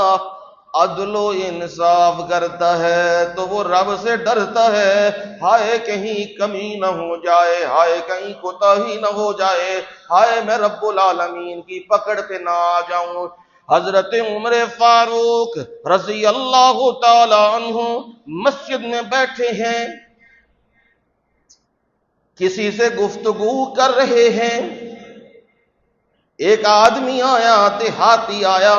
عدل و انصاف کرتا ہے تو وہ رب سے ڈرتا ہے، ہائے کہیں کمی نہ ہو جائے، ہائے کہیں کوتاہی نہ ہو جائے، ہائے میں رب العالمین کی پکڑ پہ نہ آ جاؤں۔ حضرت عمر فاروق رضی اللہ تعالی عنہ مسجد میں بیٹھے ہیں، کسی سے گفتگو کر رہے ہیں، ایک آدمی آیا، دیہاتی آیا،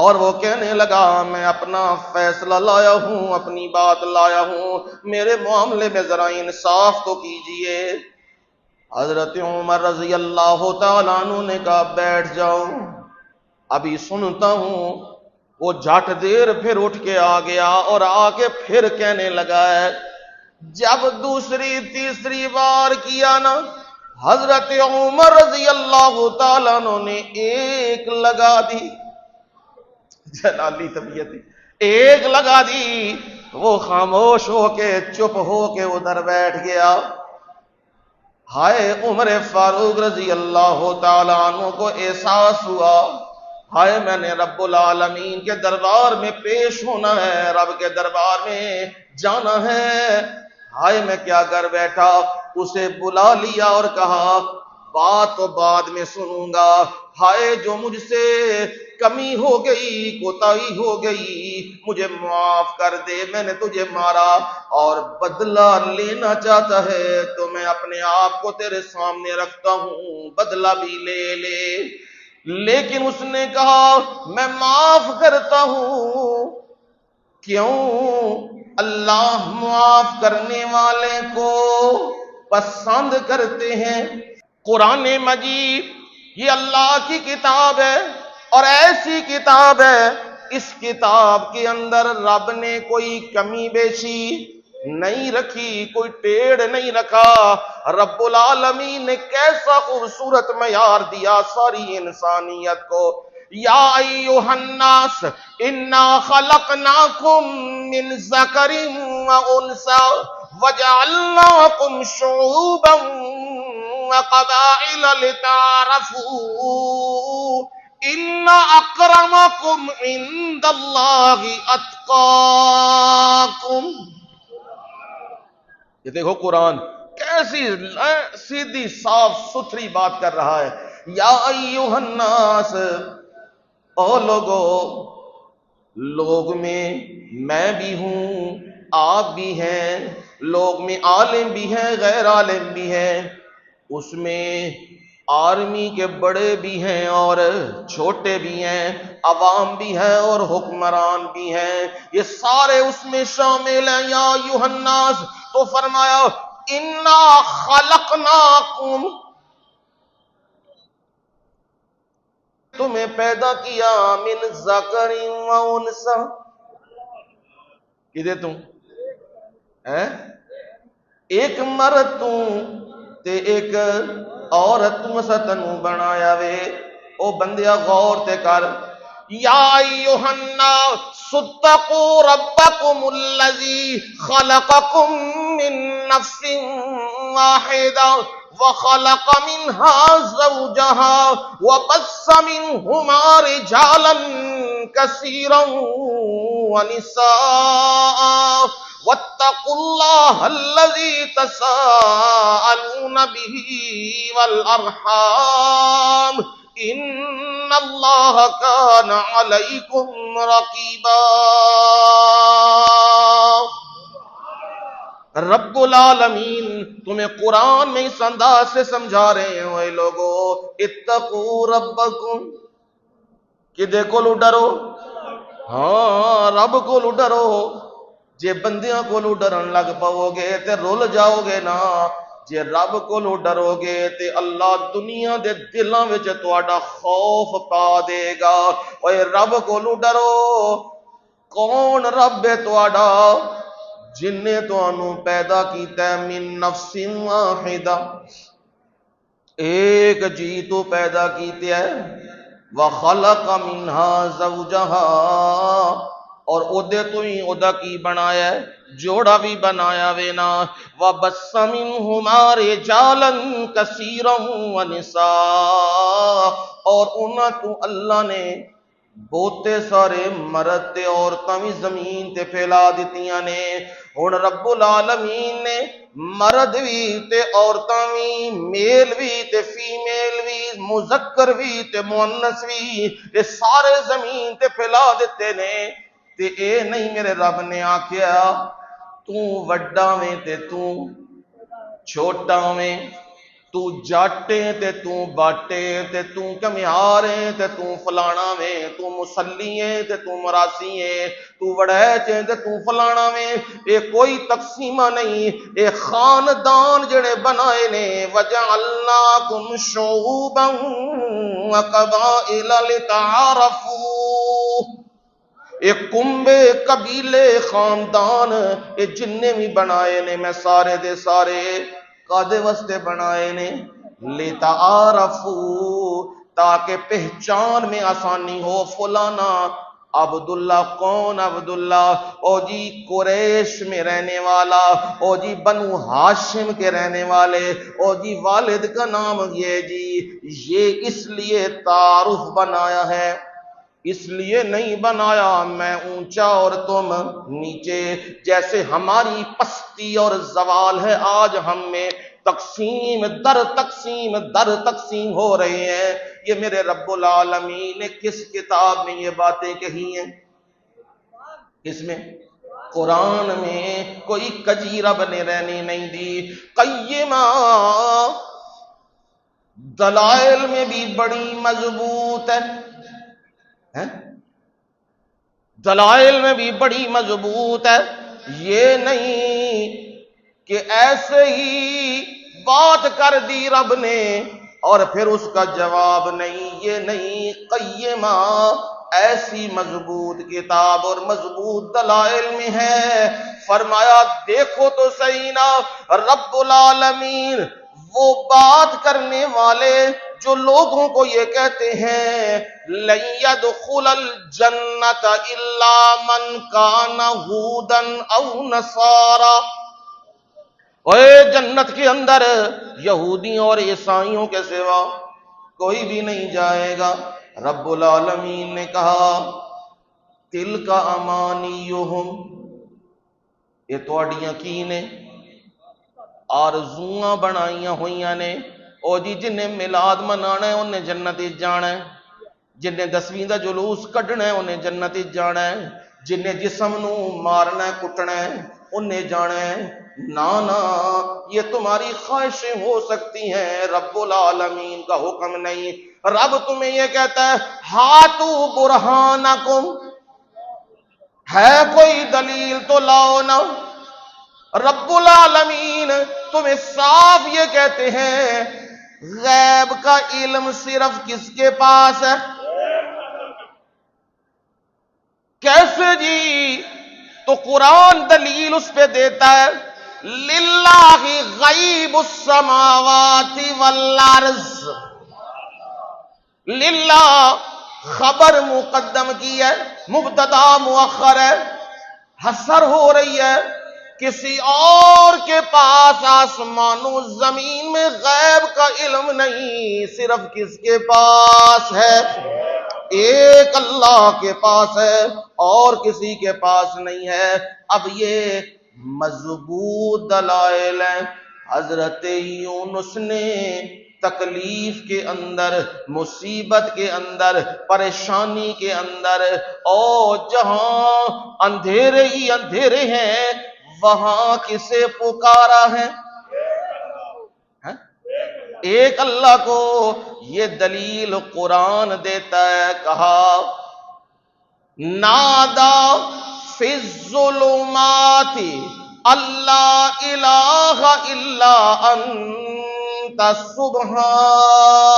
اور وہ کہنے لگا میں اپنا فیصلہ لایا ہوں، اپنی بات لایا ہوں، میرے معاملے میں ذرا انصاف تو کیجئے۔ حضرت عمر رضی اللہ تعالیٰ عنہ نے کہا بیٹھ جاؤ، ابھی سنتا ہوں۔ وہ جھٹ دیر پھر اٹھ کے آ گیا اور آ کے پھر کہنے لگا ہے، جب دوسری تیسری بار کیا نا، حضرت عمر رضی اللہ تعالیٰ عنہ نے ایک لگا دی، جلالی طبیعت، ایک لگا دی، وہ خاموش ہو کے چپ ہو کے ادھر بیٹھ گیا۔ ہائے عمر فاروق رضی اللہ تعالیٰ عنہ کو احساس ہوا، ہائے میں نے رب العالمین کے دربار میں پیش ہونا ہے، رب کے دربار میں جانا ہے، ہائے میں کیا کر بیٹھا۔ اسے بلا لیا اور کہا بات تو بعد میں سنوں گا، ہائے جو مجھ سے کمی ہو گئی، کوتاہی ہو گئی، مجھے معاف کر دے، میں نے تجھے مارا اور بدلہ لینا چاہتا ہے تو میں اپنے آپ کو تیرے سامنے رکھتا ہوں، بدلہ بھی لے لے۔ لیکن اس نے کہا میں معاف کرتا ہوں۔ کیوں؟ اللہ معاف کرنے والے کو پسند کرتے ہیں۔ قرآن مجید یہ اللہ کی کتاب ہے اور ایسی کتاب ہے، اس کتاب کے اندر رب نے کوئی کمی بیشی نہیں رکھی، کوئی ٹیڑھ نہیں رکھا۔ رب العالمین نے کیسا خوبصورت معیار دیا ساری انسانیت کو۔ یا ایھا الناس انا خلقناکم من ذکر و انثی وجعلناکم شعوبا وقبائل لتعارفوا ان اکرمکم عند اللہ اتقاکم۔ یہ دیکھو قرآن کیسی سیدھی صاف ستھری بات کر رہا ہے۔ یا ایھا الناس، او لوگو، لوگ میں میں بھی ہوں، آپ بھی ہیں، لوگ میں عالم بھی ہیں، غیر عالم بھی ہیں، اس میں آرمی کے بڑے بھی ہیں اور چھوٹے بھی ہیں، عوام بھی ہیں اور حکمران بھی ہیں، یہ سارے اس میں شامل ہیں۔ یا ایھا الناس، تو فرمایا انا خلقناکم، تمہیں پیدا کیا، من ذکر و انثی، کدے تم ایک مرد تے ایک عورت تنوں بنایا وے۔ او بندیا غور تے کر۔ یا ایھا الناس اتقوا ربکم الذی خلقکم من نفس واحدہ وخلق منها زوجها وبث منهما رجالا كثيرا ونساء واتقوا الله الذي تساءلون به والأرحام ان الله كان عليكم رقيبا۔ رب العالمین تمہیں قرآن میں اس انداز سے سمجھا رہے ہیں، اے لوگو اتقوا ربکم، کہ دیکھو لو ڈرو، ہاں رب کو لو ڈرو۔ جے بندیاں کو لو ڈرن لگ پاؤ گے تے رول جاؤ گے نا، جے رب کو لو ڈرو گے تے اللہ دنیا دے دلاں وچ تہاڈا خوف پا دے گا۔ اے رب کو لو ڈرو۔ کون رب ہے تہاڈا؟ جن نے تانوں پیدا کیتا ہے من نفس واحدہ، ایک جی تو پیدا کیتے ہے، وخلق منها زوجها، اور اودے تو ہی اودا کی بنایا ہے، جوڑا بھی بنایا وے نا، وبث منهما رجالا كثيرا ونساء، اور انہاں تو اللہ نے بہتے سارے مرد تے عورتاں بھی زمین تے پھیلا دتیاں نے۔ ہن رب العالمین نے مرد بھی تے عورتاں بھی، میل بھی تے فیمیل بھی، مذکر بھی تے مؤنث بھی، یہ سارے زمین تے پھیلا دیتے نے۔ تے اے نہیں میرے رب نے آکھیا تو وڈا میں تے تو چھوٹا میں، تو جاٹے تے تو باٹے تے تو کمیارے تے تو فلانا میں، تو مسلیے تے تو مراسیے، تو وڑیچے تے تو فلانا میں۔ اے کوئی تقسیمہ نہیں، اے خاندان جڑے بنائے نے۔ وَجَعَلْنَاكُمْ شُعُوبًا وَقَبَائِلَ لِتَعَارَفُوا، اے کنبے قبیلے خاندان اے جننے بھی بنائے نے میں سارے دے سارے قادے واسطے بنائے نے، لِتَعَارَفُوا، تاکہ پہچان میں آسانی ہو۔ فلانا عبداللہ، کون عبداللہ؟ او جی قریش میں رہنے والا، او جی بنو ہاشم کے رہنے والے، او جی والد کا نام یہ جی، یہ اس لیے تعارف بنایا ہے، اس لیے نہیں بنایا میں اونچا اور تم نیچے، جیسے ہماری پستی اور زوال ہے آج ہم میں تقسیم در تقسیم ہو رہے ہیں، یہ میرے رب العالمین نے کس کتاب میں یہ باتیں کہی ہیں؟ کس میں؟ قرآن میں۔ کوئی کجی رب نے رہنی نہیں دی۔ قیمہ، دلائل میں بھی بڑی مضبوط ہے، دلائل میں بھی بڑی مضبوط ہے۔ یہ نہیں کہ ایسے ہی بات کر دی رب نے اور پھر اس کا جواب نہیں، یہ نہیں، قیمہ ایسی مضبوط کتاب اور مضبوط دلائل میں ہے۔ فرمایا دیکھو تو صحیح نا، رب العالمین وہ بات کرنے والے جو لوگوں کو یہ کہتے ہیں لَن يَدْخُلَ الْجَنَّةَ إِلَّا مَنْ كَانَ هُودًا أَوْ نَصَارَىٰ، اے جنت کے اندر یہودیوں اور عیسائیوں کے سوا کوئی بھی نہیں جائے گا۔ رب العالمین نے کہا تِلْكَ أَمَانِيُّهُمْ، یہ تواڈیاں کی نے آرزواں بنائیاں ہوئیاں نے۔ او جی جنہیں میلاد منانا ہے انہیں جنت جانا ہے، جنہیں 10ویں دا جلوس کڈنا ہے انہیں جنت جانا ہے، جنہیں جسم نو مارنا ہے کٹنا ہے انہیں جانا ہے۔ نا نا، یہ تمہاری خواہشیں ہو سکتی ہیں، رب العالمین کا حکم نہیں۔ رب تمہیں یہ کہتا ہے ہاتو برہانکم، ہے کوئی دلیل تو لاؤ نا۔ رب العالمین تمہیں صاف یہ کہتے ہیں غیب کا علم صرف کس کے پاس ہے؟ کیسے جی؟ تو قرآن دلیل اس پہ دیتا ہے للہ غیب السماوات والارض، للہ خبر مقدم کی ہے، مبتدا مؤخر ہے، حسر ہو رہی ہے۔ کسی اور کے پاس آسمان و زمین میں غیب کا علم نہیں، صرف کس کے پاس ہے؟ ایک اللہ کے پاس ہے اور کسی کے پاس نہیں ہے۔ اب یہ مضبوط دلائل ہیں۔ حضرت یونس نے تکلیف کے اندر، مصیبت کے اندر، پریشانی کے اندر، اور جہاں اندھیرے ہی اندھیرے ہیں وہاں کسے پکارا ہے؟ ایک اللہ کو۔ یہ دلیل قرآن دیتا ہے، کہا نادا فی الظلمات اللہ الہ الا انت سبحانک،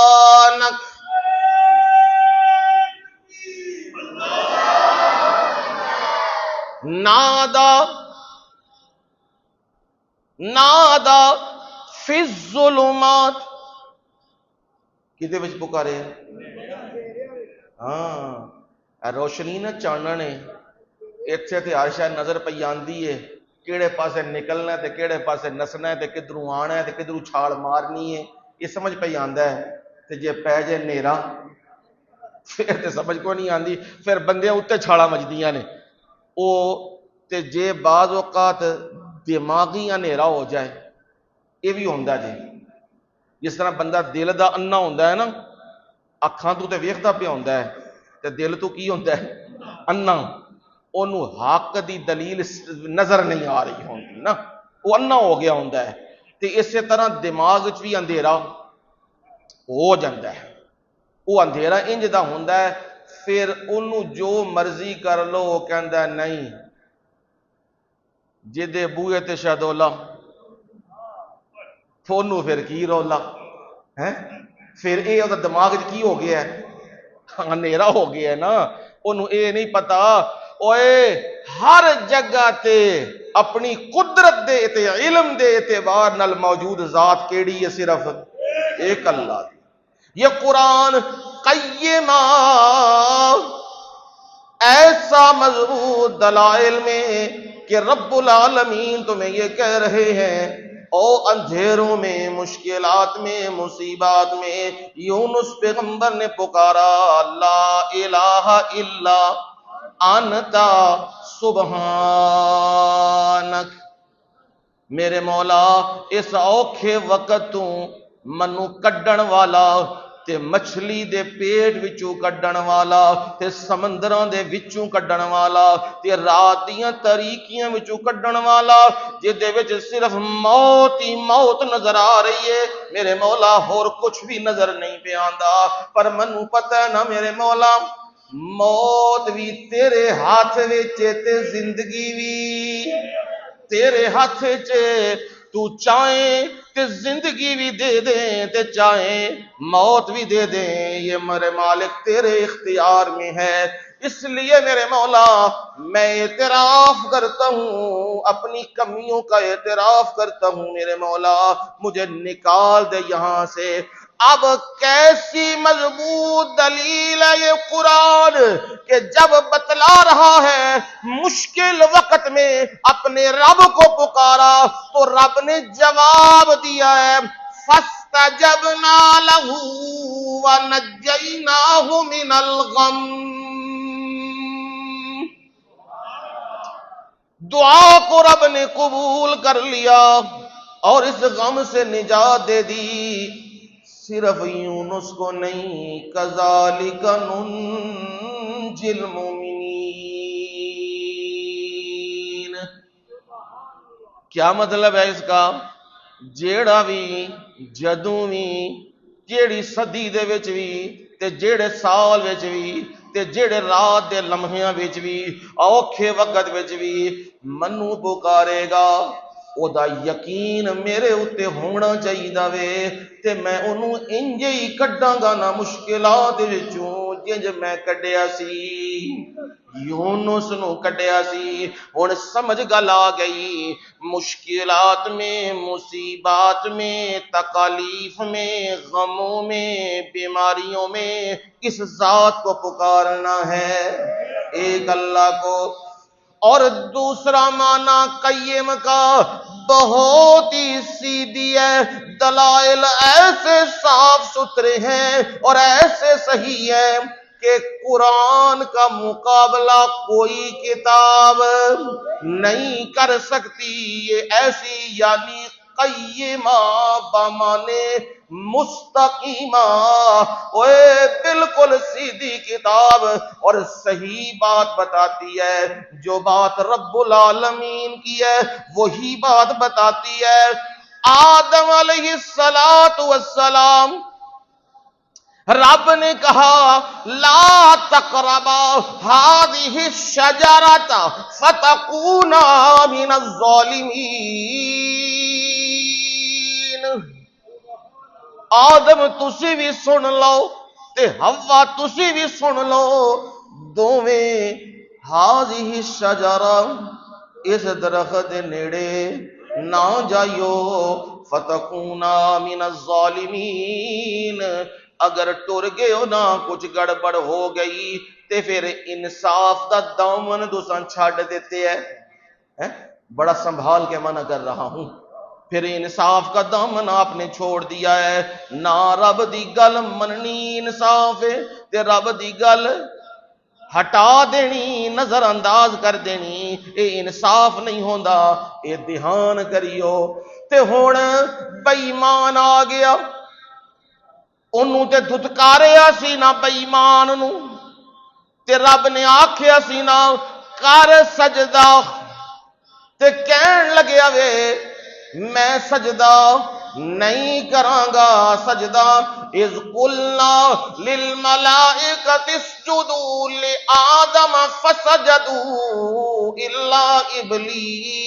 نادا فی الظلمات، کدے وچ پکارے؟ ہاں، روشنی نہ چانن ہے، اتھے تے ہر شے نظر پئی آندی ہے، کیڑے پاسے نکلنا ہے تے کیڑے پاسے نسنا ہے تے کدھروں آنا ہے تے کدھروں چھال مارنی ہے، یہ سمجھ پئی آندا ہے۔ تے جے پے جے نیرا پھر تے سمجھ کو نہیں آندی، پھر بندے اتنے چھالاں مجدیاں نے او۔ تے جے بعض اوقات دماغی اندھیرا ہو جائے، یہ بھی ہوندا جی، جس طرح بندہ دل دا انا ہوندا ہے نا، اکھاں تو تے ویکھدا پیا ہوندا ہے تے دل تو کی ہوندا ہے؟ انا۔ اونوں حق دی دلیل نظر نہیں آ رہی ہوندی نا، وہ انا ہو گیا ہوندا ہے۔ تے اسی طرح دماغ وچ بھی اندھیرا ہو جاندا ہے، وہ اندھیرا انج دا ہوندا ہے، پھر انہوں جو مرضی کر لو وہ کہندا ہے نہیں، جدے بوئے تے شہدولا فونو پھر کی رولا ہے، پھر اے او دا دماغ کی ہو گیا ہے، اندھیرا ہو گیا ہے نا، انہوں اے نہیں پتا اوئے ہر جگہ تے اپنی قدرت دے تے علم دے اعتبار نال موجود ذات کیڑی ہے؟ صرف ایک اللہ دی۔ یہ قرآن قیمہ ایسا مضبوط دلائل میں کہ رب العالمین تمہیں یہ کہہ رہے ہیں او اندھیروں میں، مشکلات میں، مصیبات میں یونس پیغمبر نے پکارا لا الہ الا انت سبحانک، میرے مولا اس اوکھے وقت تو منو کڈن والا تے مچھلی دے پیٹ وچوں کڈن والا تے سمندراں دے وچوں کڈن والا تے رات دیاں تاریکیاں وچوں کڈن والا جے دے وچ صرف موت ہی موت نظر آ رہی ہے میرے مولا اور کچھ بھی نظر نہیں پہ آندا پر منو پتہ ہے نا میرے مولا موت بھی تیرے ہاتھ وچ تے زندگی بھی تیرے ہاتھ چے تو چاہیں تے زندگی بھی دے دیں تے چاہیں موت بھی دے دیں یہ میرے مالک تیرے اختیار میں ہے اس لیے میرے مولا میں اعتراف کرتا ہوں اپنی کمیوں کا اعتراف کرتا ہوں میرے مولا مجھے نکال دے یہاں سے اب کیسی مضبوط دلیل ہے یہ قرآن کہ جب بتلا رہا ہے مشکل وقت میں اپنے رب کو پکارا تو رب نے جواب دیا ہے فَاسْتَجَبْنَا لَهُ وَنَجَّيْنَاهُ مِنَ الْغَمِّ دعا کو رب نے قبول کر لیا اور اس غم سے نجات دے دی صرف یونس کو نہیں کذالک ننجی المؤمنین کیا مطلب ہے اس کا جیڑا بھی جدوں بھی جیڑی صدی دے وچ بھی تے جیڑے سال وچ بھی تے جیڑے رات دے لمحیاں وچ بھی اوکھے وقت وچ بھی منو پکارے گا او دا یقین میرے اتے ہونا چاہیے وے تے میں انہوں انج ہی کڈاں گا نا مشکلات وچوں جنج میں کڈیا سی یونس نو کڈیا سی ہن سمجھ گل آ گئی مشکلات میں مصیبات میں تکالیف میں غموں میں بیماریوں میں کس ذات کو پکارنا ہے ایک اللہ کو اور دوسرا معنی قیم کا بہت ہی سیدھی ہے دلائل ایسے صاف ستھرے ہیں اور ایسے صحیح ہیں کہ قرآن کا مقابلہ کوئی کتاب نہیں کر سکتی یہ ایسی یعنی قیمہ بمانے مستقیمہ اوے بالکل سیدھی کتاب اور صحیح بات بتاتی ہے جو بات رب العالمین کی ہے وہی بات بتاتی ہے آدم علیہ السلام رب نے کہا لا تقربا هذه الشجرة فتكونا من الظالمین آدم تسی بھی سن لو تے حوا تسی بھی سن لو دوویں هذه الشجرة اس درخت دے نیڑے نہ جائیو فتکونا من الظالمین اگر ٹر گئے ہو نا کچھ گڑبڑ ہو گئی تے پھر انصاف دا دامن دوساں چھاڑ دیتے ہیں بڑا سنبھال کے منع کر رہا ہوں پھر انصاف کا دامن آپ نے چھوڑ دیا ہے نہ رب دی گل مننی انصاف ہے تے رب دی گل ہٹا دینی نظر انداز کر دینی اے انصاف نہیں ہوندا اے دھیان کریو تے ہن بے ایمان آ گیا انہوں تے دھتکاریا سی نا بے ایمان نو تے رب نے آکھیا سی نا کر سجدہ تے کہن لگیا وے میں سجدہ نہیں کراں گا سجدہ اذ قلنا للملائکۃ اسجدوا لآدم فسجدوا الا ابلیس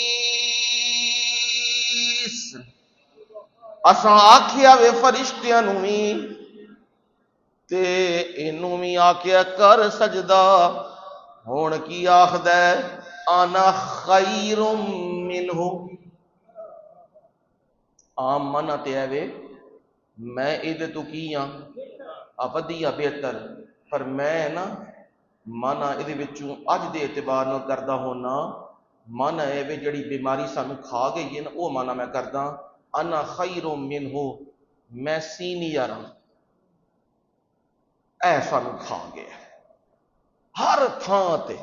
اساں آکھیا وے فرشتیاں نو وی تے اینوں وی آکھیا کر سجدہ ہن کی آکھدا ہے انا خیر منہ عام منع تے ہے وے میں ایدے تو کی ہاں ودیا بہتر پر میں نا منع ایدے وچوں اج دے اعتبار نال کردا ہونا منع ہے وے جڑی بیماری سانو کھا گئی ہے نا او منع میں کردا انا خیر منہ میں سینئر ہاں اے سانو کھا گیا ہر تھان تے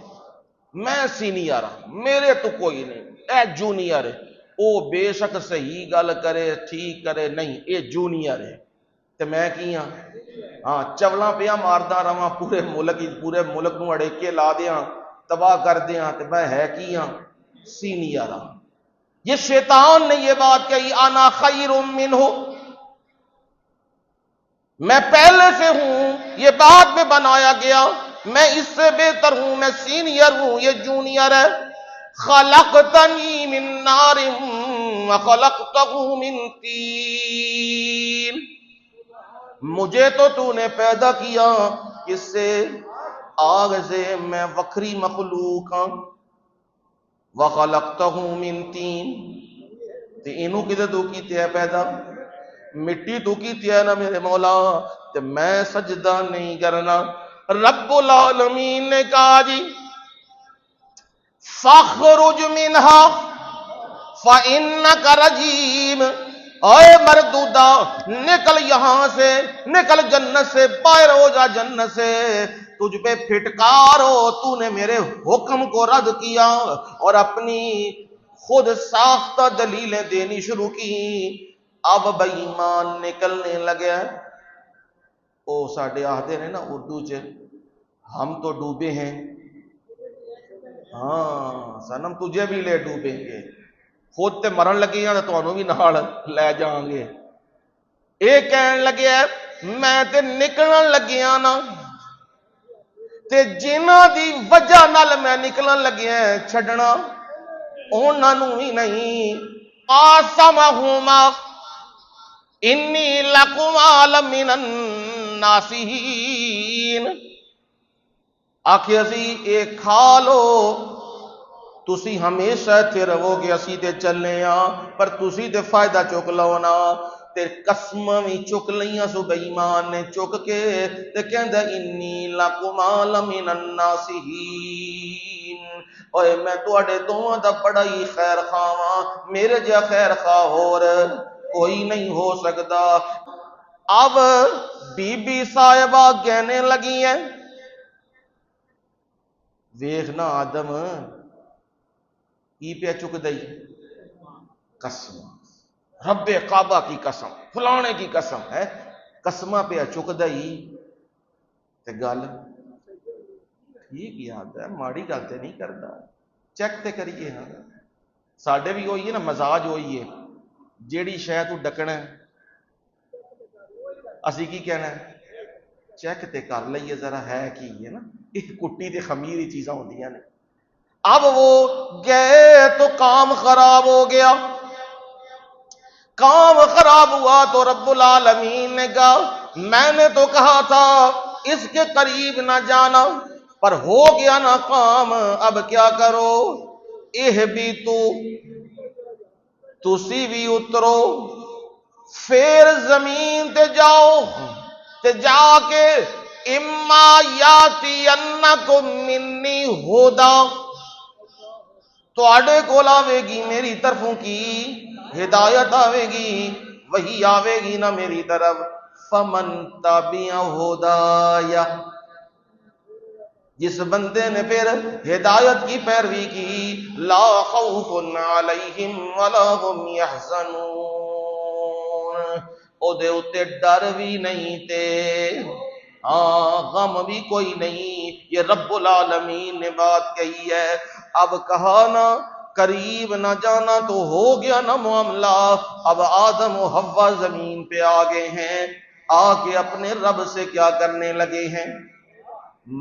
میں سینئر ہاں میرے تو کوئی نہیں اے جونیئر ہے وہ بے شک صحیح گل کرے ٹھیک کرے، نہیں یہ جونیئر ہے تے میں کی ہاں؟ ہاں چولاں پیا ماردا رواں پورے ملک نو اڑیکے لا دیاں تباہ کر دیاں تے میں ہے کی ہاں؟ سینئر ہاں۔ یہ شیطان نے یہ بات کہی انا خیر منہ، میں پہلے سے ہوں، یہ بعد میں بنایا گیا، میں اس سے بہتر ہوں، میں سینئر ہوں، یہ جونیئر ہے۔ خلقتنی من نار وخلقتہ من طین، مجھے تو نے پیدا کیا کس سے؟ آگ سے، میں وکری مخلوق ہاں۔ وخلقتہ من طین، تے اینو کدے تو کیتے ہے پیدا؟ مٹی تو کیتی ہے نا میرے مولا، تے میں سجدہ نہیں کرنا۔ رب العالمین نے کہا جی فاخرج منہا فإنک رجیم، اے مردودہ نکل یہاں سے، نکل جنت سے، باہر ہو جا جنت سے، تجھ پہ پھٹکار ہو، تو نے میرے حکم کو رد کیا اور اپنی خود ساختہ دلیلیں دینی شروع کی۔ اب بے ایمان نکلنے لگے۔ او ساڈے آہدے نے نا اردو چ ہم تو ڈوبے ہیں، ہاں سنم تجھے بھی لے ڈوبیں گے، خود تے مرن لگے ہیں تو تانوں بھی نال لے جان گے۔ اے کہن لگے میں تے نکلن لگیا نا، تے جنہاں دی وجہ نال میں نکلن لگیا چھڈنا انہاں نوں ہی نہیں۔ قاسمہما انی لکما لمن الناسین، آکھے اسی اے کھا لو، تسی ہمیشہ اتھے رہو گے، اسی تے چلنے ہاں، پر تسی تے فائدہ چک لو نا۔ تے قسم بھی چک لیاں سو بے ایمان نے، چک کے تے کہندا انی لکما لمن الناسین، اوے میں تواڈے دوواں دا بڑا ہی خیر خواہ ہاں، میرے جا خیر خواہ ہور کوئی نہیں ہو سکدا۔ اب بی بی صاحبہ کہنے لگی ہیں ویکھنا آدم کی پہ چک دئی، قسم رب کعبہ کی قسم، فلانے کی قسم ہے، قسمہ پہ چک دئی تے گل ٹھیک یاد ہے، ماڑی گل تے نہیں کرتا، چیک تے کریے ہاں۔ ساڈے بھی ہوئی ہے نا، مزاج ہوئی ہے، جیڑی شے تو ڈکنا ہے اسی کی کہنا ہے چیک تے کر لئیے ذرا ہے کی ہے نا، ایک کٹی تے خمیر ہی چیزاں ہوندیاں نے۔ اب وہ گئے تو کام خراب ہو گیا، کام خراب ہوا تو رب العالمین نے کہا میں نے تو کہا تھا اس کے قریب نہ جانا، پر ہو گیا نا کام، اب کیا کرو؟ تسی بھی اترو، پھر زمین تے جاؤ، تے جا کے اما یاتینکم منی ہدا، تو آڈے کول آوے گی میری طرفوں کی ہدایت آوے گی، وہی آوے گی نا میری طرف، فمن تبع ہدایا، جس بندے نے پھر ہدایت کی پیروی کی، لا خوف علیہم ولا هم یحزنون، او دے اتے ڈر بھی نہیں تے ہاں غم بھی کوئی نہیں۔ یہ رب العالمین نے بات کہی ہے۔ اب کہا نا قریب نہ جانا تو ہو گیا نا معاملہ، اب آدم و حوا زمین پہ آ گئے ہیں، آ کے اپنے رب سے کیا کرنے لگے ہیں؟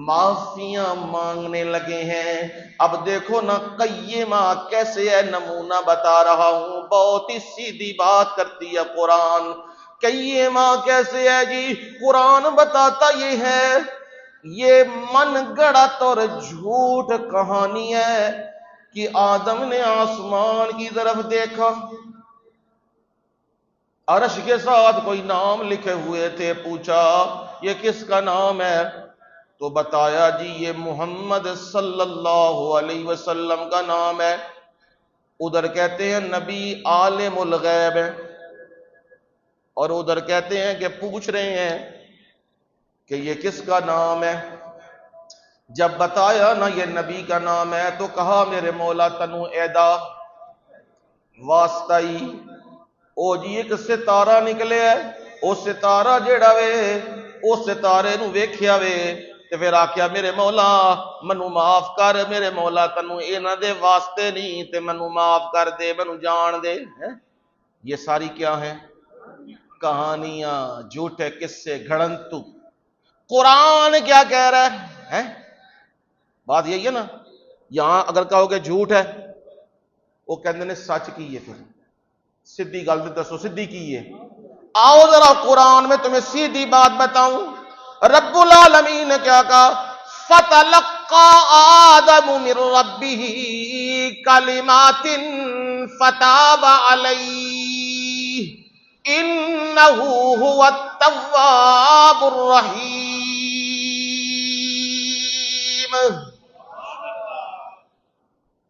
معافیاں مانگنے لگے ہیں۔ اب دیکھو نا قیمہ کیسے ہے، نمونہ بتا رہا ہوں، بہت ہی سیدھی بات کرتی ہے قرآن۔ قیمہ کیسے ہے جی؟ قرآن بتاتا یہ ہے، یہ من گڑت اور جھوٹ کہانی ہے کہ آدم نے آسمان کی طرف دیکھا، عرش کے ساتھ کوئی نام لکھے ہوئے تھے، پوچھا یہ کس کا نام ہے؟ تو بتایا جی یہ محمد صلی اللہ علیہ وسلم کا نام ہے۔ ادھر کہتے ہیں نبی عالم الغیب ہے، اور ادھر کہتے ہیں کہ پوچھ رہے ہیں کہ یہ کس کا نام ہے۔ جب بتایا نا یہ نبی کا نام ہے تو کہا میرے مولا تنو ایدا واسطہ ہی او جی ایک ستارہ نکلے ہے، او ستارہ جیڑا وے او ستارے نو ویکھیا وے تے پھر آکھیا میرے مولا منو معاف کر، میرے مولا تنو انہاں دے واسطے نہیں تے منو معاف کر دے، منو جان دے۔ یہ ساری کیا ہیں؟ کہانیاں، جھوٹے قصے، گھڑنتو۔ قرآن کیا کہہ رہا ہے؟ بات یہی ہے نا، یہاں اگر کہو کہ جھوٹ ہے وہ کہندے نے سچ کی ہے، پھر سیدھی گل دسو سیدھی کی ہے؟ آؤ ذرا قرآن میں تمہیں سیدھی بات بتاؤں، رب العالمین نے کیا کہا؟ فَتَلَقَّى آدَمُ مِن رَبِّهِ كَلِمَاتٍ فَتَابَ عَلَيْهِ إِنَّهُ هُوَ التَّوَّابُ الرَّحِيمُ۔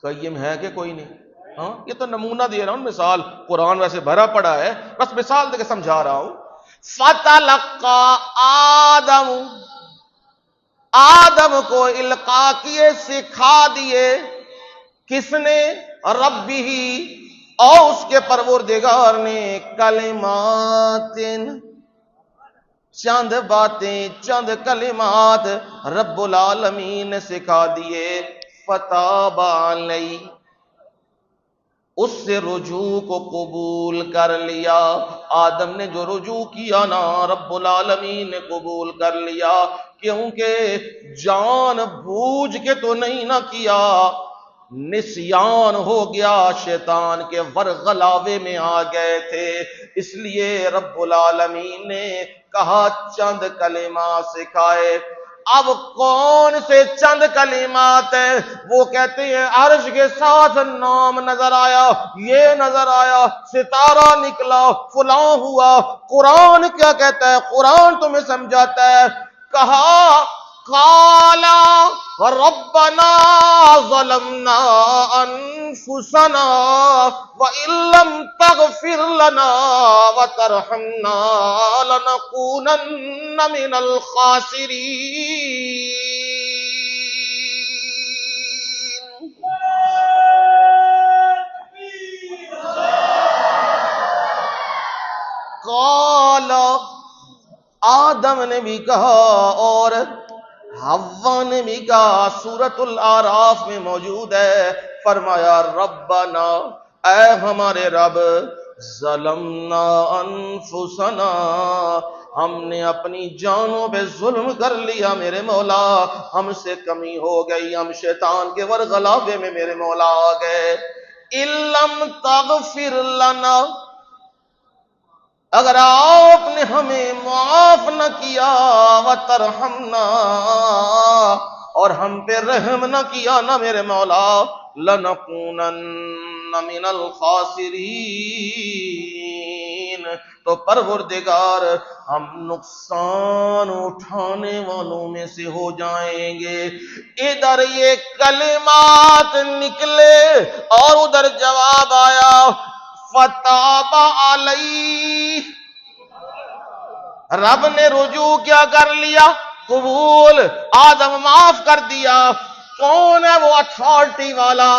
قیم ہے کہ کوئی نہیں؟ ہاں یہ تو نمونہ دے رہا ہوں، مثال، قرآن ویسے بھرا پڑا ہے، بس مثال دے کے سمجھا رہا ہوں۔ فَتَلَقَّى آدم، آدم کو القاء کیے، سکھا دیے، کس نے؟ ربہ، اور اس کے پروردگار نے، کلمات، چند باتیں، چند کلمات رب العالمین نے سکھا دیے۔ فتاب علیہ، اس سے رجوع کو قبول کر لیا۔ آدم نے جو رجوع کیا نا رب العالمین نے قبول کر لیا، کیونکہ جان بوجھ کے تو نہیں نہ کیا، نسیان ہو گیا، شیطان کے ورغلاوے میں آ گئے تھے، اس لیے رب العالمین نے کہا چند کلمات سکھائے۔ اب کون سے چند کلمات ہیں؟ وہ کہتے ہیں عرش کے ساتھ نام نظر آیا، یہ نظر آیا، ستارہ نکلا، فلاں ہوا۔ قرآن کیا کہتا ہے؟ قرآن تمہیں سمجھاتا ہے، کہا قالا ربنا ظلمنا انفسنا وان لم تغفر لنا وترحمنا لنكونن من الخاسرین۔ قالا، آدم نے بھی کہا اور حوا نے بھی کہا، سورۃ الاعراف میں موجود ہے، فرمایا ربنا، اے ہمارے رب، ظلمنا انفسنا، ہم نے اپنی جانوں پہ ظلم کر لیا میرے مولا، ہم سے کمی ہو گئی، ہم شیطان کے ورغلاوے میں میرے مولا آ گئے۔ ان لم تغفر لنا، اگر آپ نے ہمیں معاف نہ کیا، وترحمنا، اور ہم پہ رحم نہ کیا نہ میرے مولا، لنکونن من الخاسرین، تو پروردگار ہم نقصان اٹھانے والوں میں سے ہو جائیں گے۔ ادھر یہ کلمات نکلے اور ادھر جواب آیا فتاب علیہ، رب نے رجوع کیا کر لیا؟ قبول، آدم معاف کر دیا۔ کون ہے وہ اتھارٹی والا؟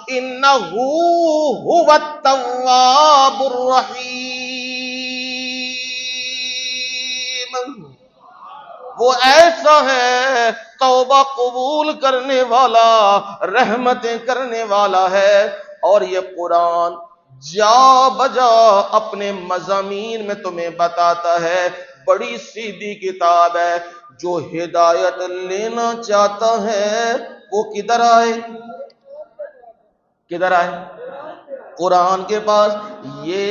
انہو هو التواب الرحیم، وہ ایسا ہے توبہ قبول کرنے والا، رحمتیں کرنے والا ہے۔ اور یہ قرآن جا بجا اپنے مضامین میں تمہیں بتاتا ہے، بڑی سیدھی کتاب ہے، جو ہدایت لینا چاہتا ہے وہ کدھر آئے؟ کدھر آئے؟ قرآن کے پاس۔ یہ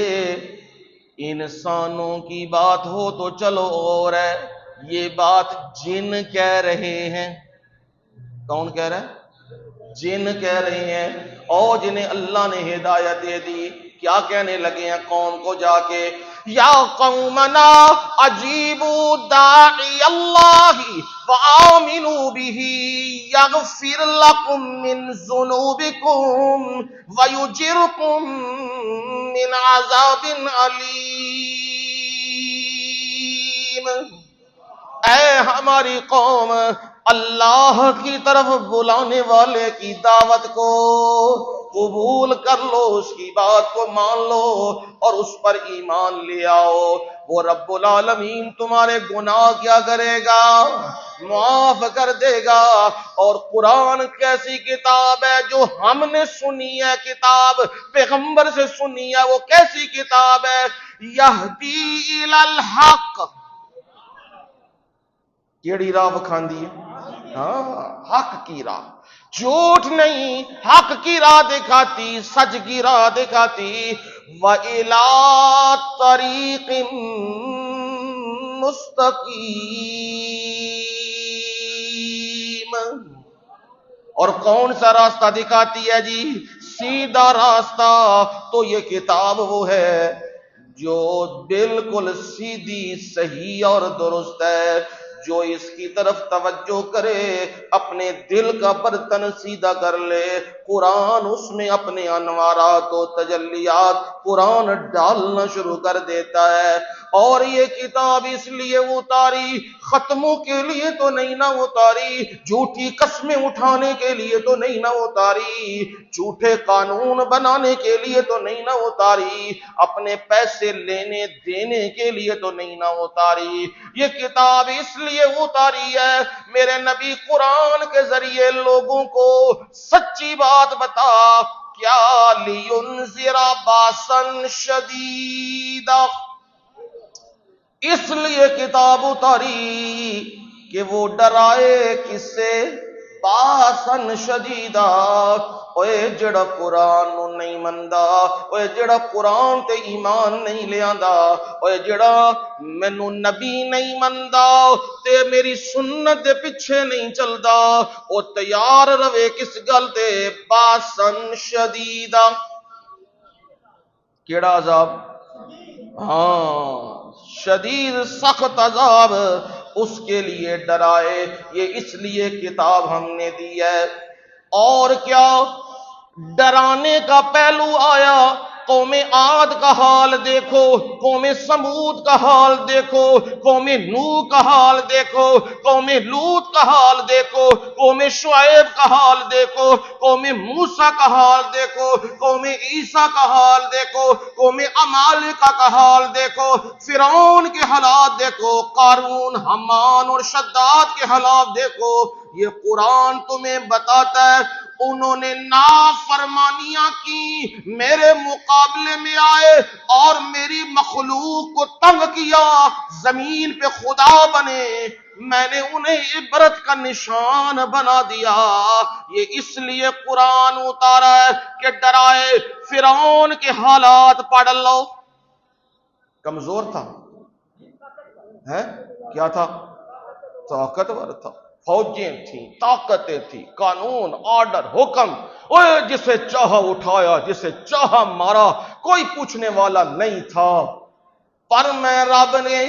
انسانوں کی بات ہو تو چلو اور ہے، یہ بات جن کہہ رہے ہیں۔ کون کہہ رہا ہے؟ جن کہہ رہے ہیں، اور جنہیں اللہ نے ہدایت دے دی، کیا کہنے لگے ہیں قوم کو جا کے؟ یا قومنا اجیبوا داعی اللہ وآمنوا بہ یغفر لکم من ذنوبکم ویجرکم من عذاب علیم۔ اے ہماری قوم، اللہ کی طرف بلانے والے کی دعوت کو قبول کر لو، اس کی بات کو مان لو اور اس پر ایمان لے آؤ، وہ رب العالمین تمہارے گناہ کیا کرے گا؟ معاف کر دے گا۔ اور قرآن کیسی کتاب ہے جو ہم نے سنی ہے، کتاب پیغمبر سے سنی ہے، وہ کیسی کتاب ہے؟ یہدی الی الحق، کیڑی راہ بکھاندی ہے؟ ہاں، حق کی راہ، جھوٹ نہیں، حق کی راہ دکھاتی، سچ کی راہ دکھاتی۔ وَإِلَىٰ طَرِيقٍ مُسْتَقِيمٍ، اور کون سا راستہ دکھاتی ہے جی؟ سیدھا راستہ۔ تو یہ کتاب وہ ہے جو بالکل سیدھی، صحیح اور درست ہے۔ جو اس کی طرف توجہ کرے، اپنے دل کا برتن سیدھا کر لے، قرآن اس میں اپنے انوارات و تجلیات قرآن ڈالنا شروع کر دیتا ہے۔ اور یہ کتاب اس لیے اتاری، ختموں کے لیے تو نہیں نہ اتاری، جھوٹی قسمیں اٹھانے کے لیے تو نہیں نہ اتاری، جھوٹے قانون بنانے کے لیے تو نہیں نہ اتاری، اپنے پیسے لینے دینے کے لیے تو نہیں نہ اتاری۔ یہ کتاب اس لیے اتاری ہے، میرے نبی قرآن کے ذریعے لوگوں کو سچی بات بتا، کیا لِيُنذِرَ بَأْسًا شَدِيدًا، اس لیے کتاب اتاری کہ وہ ڈرائے کس سے؟ باسن شدیدہ، اوے جڑا قرآن نو نہیں مندا، اوے جڑا قرآن تے ایمان نہیں لے آندا، اوے جڑا مینوں نبی نہیں مندا تے میری سنت دے پیچھے نہیں چلدا، او تیار رہے کس گل تے؟ باسن شدیدہ، کیڑا عذاب؟ ہاں، شدید سخت عذاب اس کے لیے ڈرائے۔ یہ اس لیے کتاب ہم نے دی ہے۔ اور کیا ڈرانے کا پہلو آیا؟ قوم عاد کا حال دیکھو، قوم سمود کا حال دیکھو، قوم نوح کا حال دیکھو، قوم لوط کا حال دیکھو، قوم شعیب کا حال دیکھو، قوم موسیٰ کا حال دیکھو، قوم عیسیٰ کا حال دیکھو، قوم عمالقہ کا حال دیکھو، فرعون کے حالات دیکھو، قارون، حمان اور شداد کے حالات دیکھو۔ یہ قرآن تمہیں بتاتا ہے انہوں نے نافرمانیاں کی، میرے مقابلے میں آئے اور میری مخلوق کو تنگ کیا، زمین پہ خدا بنے، میں نے انہیں عبرت کا نشان بنا دیا۔ یہ اس لیے قرآن اتارا ہے کہ ڈرائے۔ فرعون کے حالات پڑھ لو، کمزور تھا، ہے کیا تھا؟ طاقتور تھا، فوجیں تھیں، طاقتیں تھیں، قانون، آرڈر، حکم، اوے جسے چاہا اٹھایا، جسے چاہا مارا، کوئی پوچھنے والا نہیں تھا۔ پر میں رب نے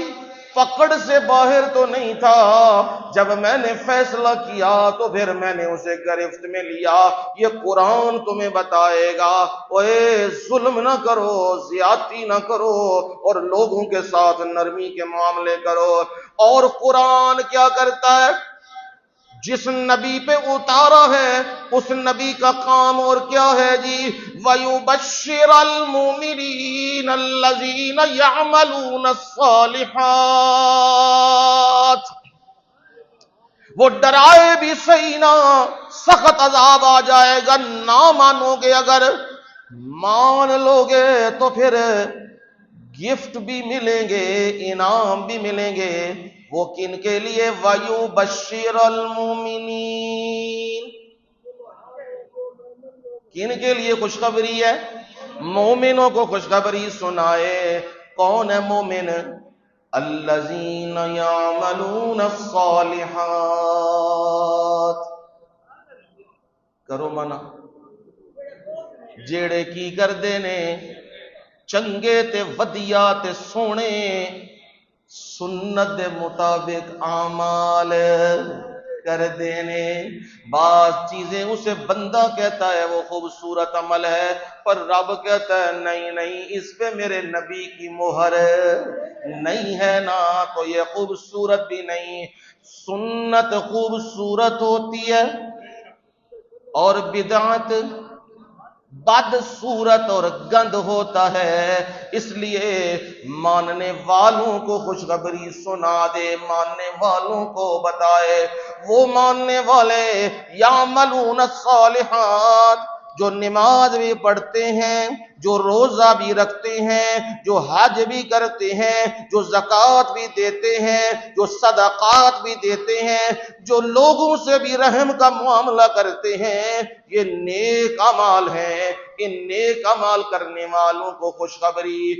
پکڑ سے باہر تو نہیں تھا، جب میں نے فیصلہ کیا تو پھر میں نے اسے گرفت میں لیا۔ یہ قرآن تمہیں بتائے گا اوے ظلم نہ کرو، زیادتی نہ کرو، اور لوگوں کے ساتھ نرمی کے معاملے کرو۔ اور قرآن کیا کرتا ہے؟ جس نبی پہ اتارا ہے اس نبی کا کام اور کیا ہے جی؟ وَيُبَشِّرَ الْمُؤْمِنِينَ الَّذِينَ يَعْمَلُونَ الصَّالِحَاتِ، وہ ڈرائے بھی صحیح نہ، سخت عذاب آ جائے گا نہ مانو گے، اگر مان لو گے تو پھر گفٹ بھی ملیں گے، انعام بھی ملیں گے۔ وہ کن کے لیے؟ وَيُبَشِّرَ الْمُؤْمِنِينَ، کن کے لیے خوشخبری ہے؟ مومنوں کو خوشخبری سنائے۔ کون ہے مومن؟ الذین یعملون الصالحات، کرو منع، جیڑے کی کردے نے چنگے تے ودیا تے سونے، سنت دے مطابق اعمال کر دینے. بعض چیزیں اسے بندہ کہتا ہے وہ خوبصورت عمل ہے، پر رب کہتا ہے نہیں نہیں، اس پہ میرے نبی کی مہر نہیں ہے نا، تو یہ خوبصورت بھی نہیں. سنت خوبصورت ہوتی ہے اور بدعت بد صورت اور گند ہوتا ہے. اس لیے ماننے والوں کو خوشخبری سنا دے، ماننے والوں کو بتائے. وہ ماننے والے یعملون الصالحات، جو نماز بھی پڑھتے ہیں، جو روزہ بھی رکھتے ہیں، جو حج بھی کرتے ہیں، جو زکوٰۃ بھی دیتے ہیں، جو صدقات بھی دیتے ہیں، جو لوگوں سے بھی رحم کا معاملہ کرتے ہیں، یہ نیک اعمال ہیں. ان نیک اعمال کرنے والوں کو خوشخبری.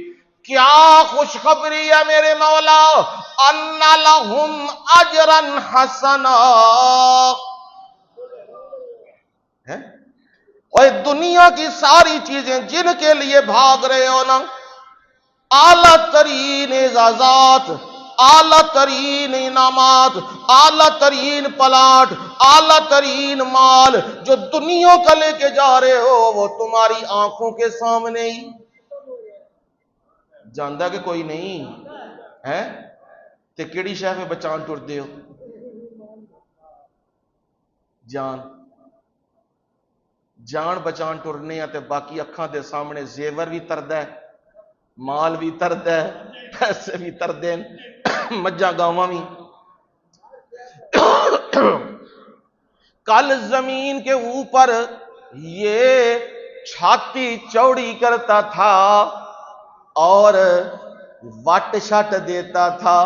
کیا خوشخبری ہے میرے مولا؟ ان لہم اجرا حسنا. اور دنیا کی ساری چیزیں جن کے لیے بھاگ رہے ہو نا، اعلیٰ ترین اعزازات، اعلیٰ ترین انعامات، اعلیٰ ترین پلاٹ، اعلیٰ ترین مال جو دنیا کا لے کے جا رہے ہو، وہ تمہاری آنکھوں کے سامنے ہی جاندا کہ کوئی نہیں ہے. تے کیڑی شے میں بچان ٹردے ہو؟ جان بچان ٹرنے تے باقی اکھاں دے سامنے زیور بھی تردا ہے، مال بھی تردا ہے، پیسے بھی تردے ہیں، مجھا گاواں بھی. کل زمین کے اوپر یہ چھاتی چوڑی کرتا تھا اور وٹ شٹ دیتا تھا،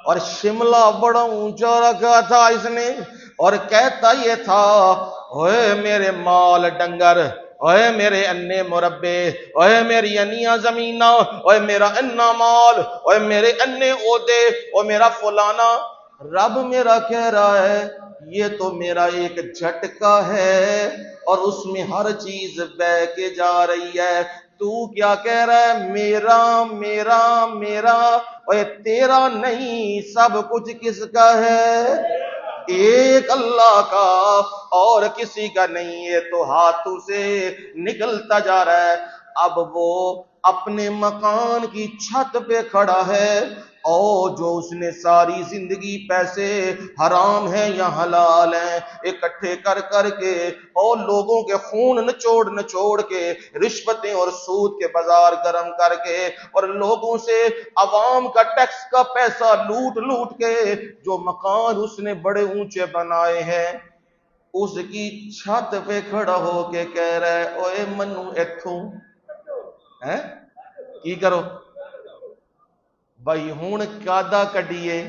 اور شملہ بڑا اونچا رکھا تھا اس نے، اور کہتا یہ تھا اوے میرے مال ڈنگر، اوے میرے انے مربے، اوے میری انیاں زمیناں، اوے میرا انا مال، اوے میرے انے عہدے، اوے میرا فلانا. رب میرا کہہ رہا ہے یہ تو میرا ایک جھٹکا ہے اور اس میں ہر چیز بہ کے جا رہی ہے. تو کیا کہہ رہا ہے؟ میرا میرا میرا. اوے تیرا نہیں، سب کچھ کس کا ہے؟ ایک اللہ کا، اور کسی کا نہیں. یہ تو ہاتھوں سے نکلتا جا رہا ہے. اب وہ اپنے مکان کی چھت پہ کھڑا ہے، اور جو اس نے ساری زندگی پیسے حرام ہیں یا حلال ہیں اکٹھے کر کر کے، اور لوگوں کے خون نچوڑ کے، رشوتیں اور سود کے بازار گرم کر کے، اور لوگوں سے عوام کا ٹیکس کا پیسہ لوٹ کے جو مکان اس نے بڑے اونچے بنائے ہیں، اس کی چھت پہ کھڑا ہو کے کہہ رہا ہے اوے منو ایتھوں کی کرو بھائی. ہون کادا کڈیے،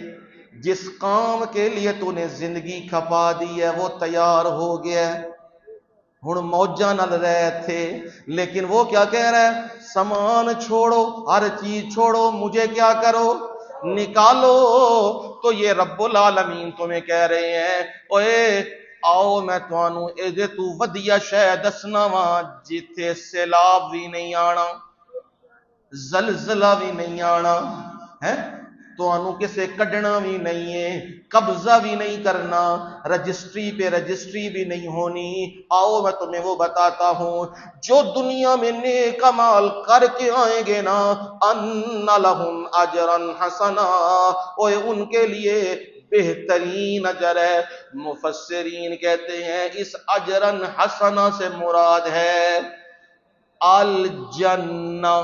جس کام کے لیے تو نے زندگی کھپا دی ہے وہ تیار ہو گیا ہے. ہن موجاں نال رہے تھے، لیکن وہ کیا کہہ رہا ہے؟ سامان چھوڑو، ہر چیز چھوڑو، مجھے کیا کرو؟ نکالو. تو یہ رب العالمین تمہیں کہہ رہے ہیں اوے آؤ میں توانوں اے تو ودیا شے دسنا وا جتھے سیلاب بھی نہیں آنا، زلزلہ بھی نہیں آنا ہے، توانوں کسے کڈنا بھی نہیں ہے، قبضہ بھی نہیں کرنا، رجسٹری پہ رجسٹری بھی نہیں ہونی. آؤ میں تمہیں وہ بتاتا ہوں جو دنیا میں نیک اعمال کر کے آئیں گے نا، ان لہم اجرا حسنا، اوے ان کے لیے بہترین اجر ہے. مفسرین کہتے ہیں اس اجرا حسنا سے مراد ہے الجنہ.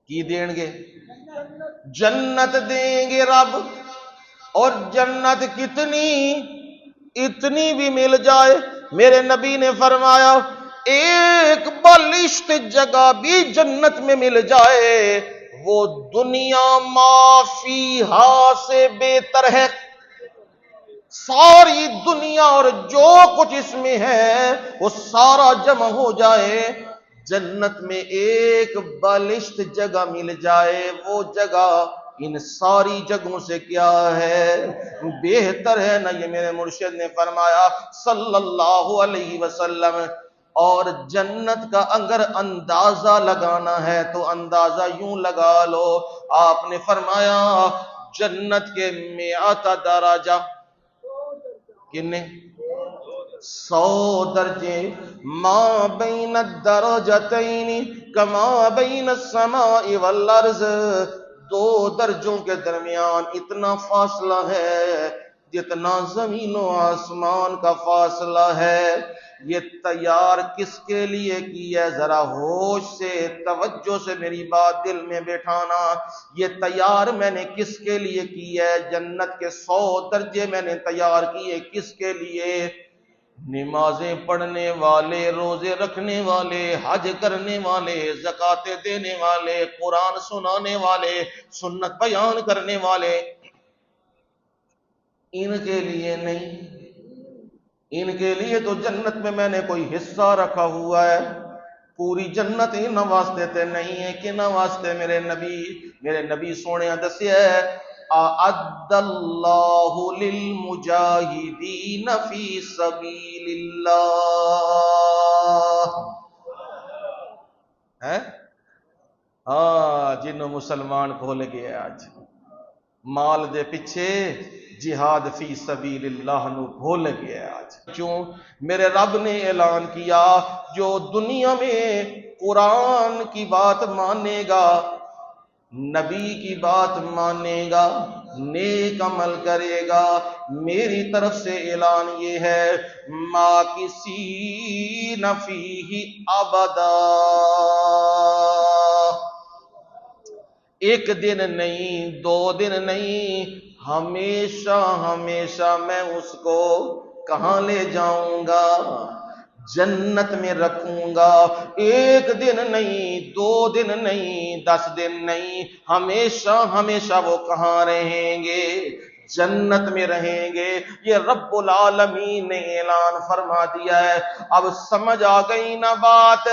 کی دیں گے؟ جنت دیں گے رب. اور جنت کتنی؟ اتنی بھی مل جائے. میرے نبی نے فرمایا ایک بالشت جگہ بھی جنت میں مل جائے وہ دنیا مافیہا سے بہتر ہے. ساری دنیا اور جو کچھ اس میں ہے وہ سارا جمع ہو جائے، جنت میں ایک بالشت جگہ مل جائے، وہ جگہ ان ساری جگہوں سے کیا ہے؟ بہتر ہے نا. یہ میرے مرشد نے فرمایا صلی اللہ علیہ وسلم. اور جنت کا اگر اندازہ لگانا ہے تو اندازہ یوں لگا لو، آپ نے فرمایا جنت کے 100 درجہ کنے 100 درجے، ما بین الدرجتین کما بین السماء والارض، 2 درجوں کے درمیان اتنا فاصلہ ہے جتنا زمین و آسمان کا فاصلہ ہے۔ یہ تیار کس کے لیے کی ہے؟ ذرا ہوش سے توجہ سے میری بات دل میں بٹھانا، یہ تیار میں نے کس کے لیے کی ہے؟ جنت کے 100 درجے میں نے تیار کیے کس کے لیے؟ نمازیں پڑھنے والے، روزے رکھنے والے، حج کرنے والے، زکاتیں دینے والے، قرآن سنانے والے، سنت بیان کرنے والے، ان کے لیے نہیں۔ ان کے لیے تو جنت میں نے کوئی حصہ رکھا ہوا ہے۔ پوری جنت ان واسطے تے نہیں ہے کہ نہ واسطے میرے نبی سونے دسیا ہے، اعد اللہ للمجاہدین فی سبیل اللہ ہے۔ جنوں مسلمان بھول گئے آج مال دے پیچھے جہاد فی سبیل اللہ نو بھول گیا آج۔ کیوں؟ میرے رب نے اعلان کیا جو دنیا میں قرآن کی بات مانے گا، نبی کی بات مانے گا، نیک عمل کرے گا، میری طرف سے اعلان یہ ہے ماکثین فیہ ابدا، 1 دن نہیں، 2 دن نہیں، ہمیشہ ہمیشہ میں اس کو کہاں لے جاؤں گا؟ جنت میں رکھوں گا۔ 1 دن نہیں، 2 دن نہیں، 10 دن نہیں، ہمیشہ ہمیشہ وہ کہاں رہیں گے؟ جنت میں رہیں گے۔ یہ رب العالمین نے اعلان فرما دیا ہے۔ اب سمجھ آ گئی نا بات؟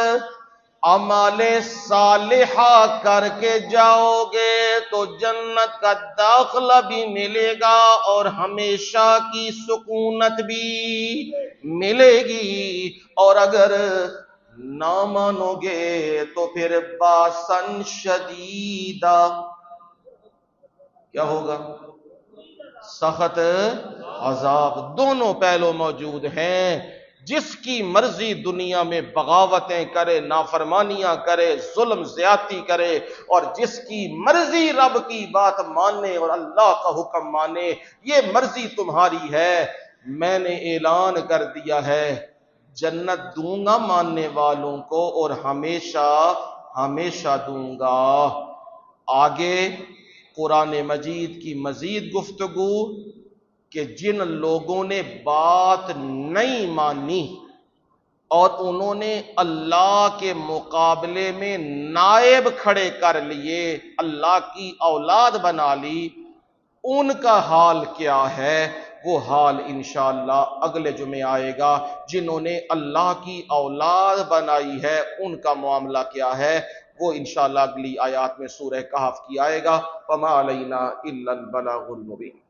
اعمال صالحہ کر کے جاؤ گے تو جنت کا داخلہ بھی ملے گا اور ہمیشہ کی سکونت بھی ملے گی، اور اگر نہ مانو گے تو پھر باسن شدیدہ کیا ہوگا؟ سخت عذاب۔ دونوں پہلو موجود ہیں۔ جس کی مرضی دنیا میں بغاوتیں کرے، نافرمانیاں کرے، ظلم زیادتی کرے، اور جس کی مرضی رب کی بات مانے اور اللہ کا حکم مانے، یہ مرضی تمہاری ہے۔ میں نے اعلان کر دیا ہے جنت دوں گا ماننے والوں کو، اور ہمیشہ ہمیشہ دوں گا۔ آگے قرآن مجید کی مزید گفتگو کہ جن لوگوں نے بات نہیں مانی اور انہوں نے اللہ کے مقابلے میں نائب کھڑے کر لیے، اللہ کی اولاد بنا لی، ان کا حال کیا ہے؟ وہ حال انشاءاللہ اگلے جمعے آئے گا۔ جنہوں نے اللہ کی اولاد بنائی ہے ان کا معاملہ کیا ہے، وہ انشاءاللہ اگلی آیات میں سورہ کہف کی آئے گا۔ وما علینا الا البلاغ المبین۔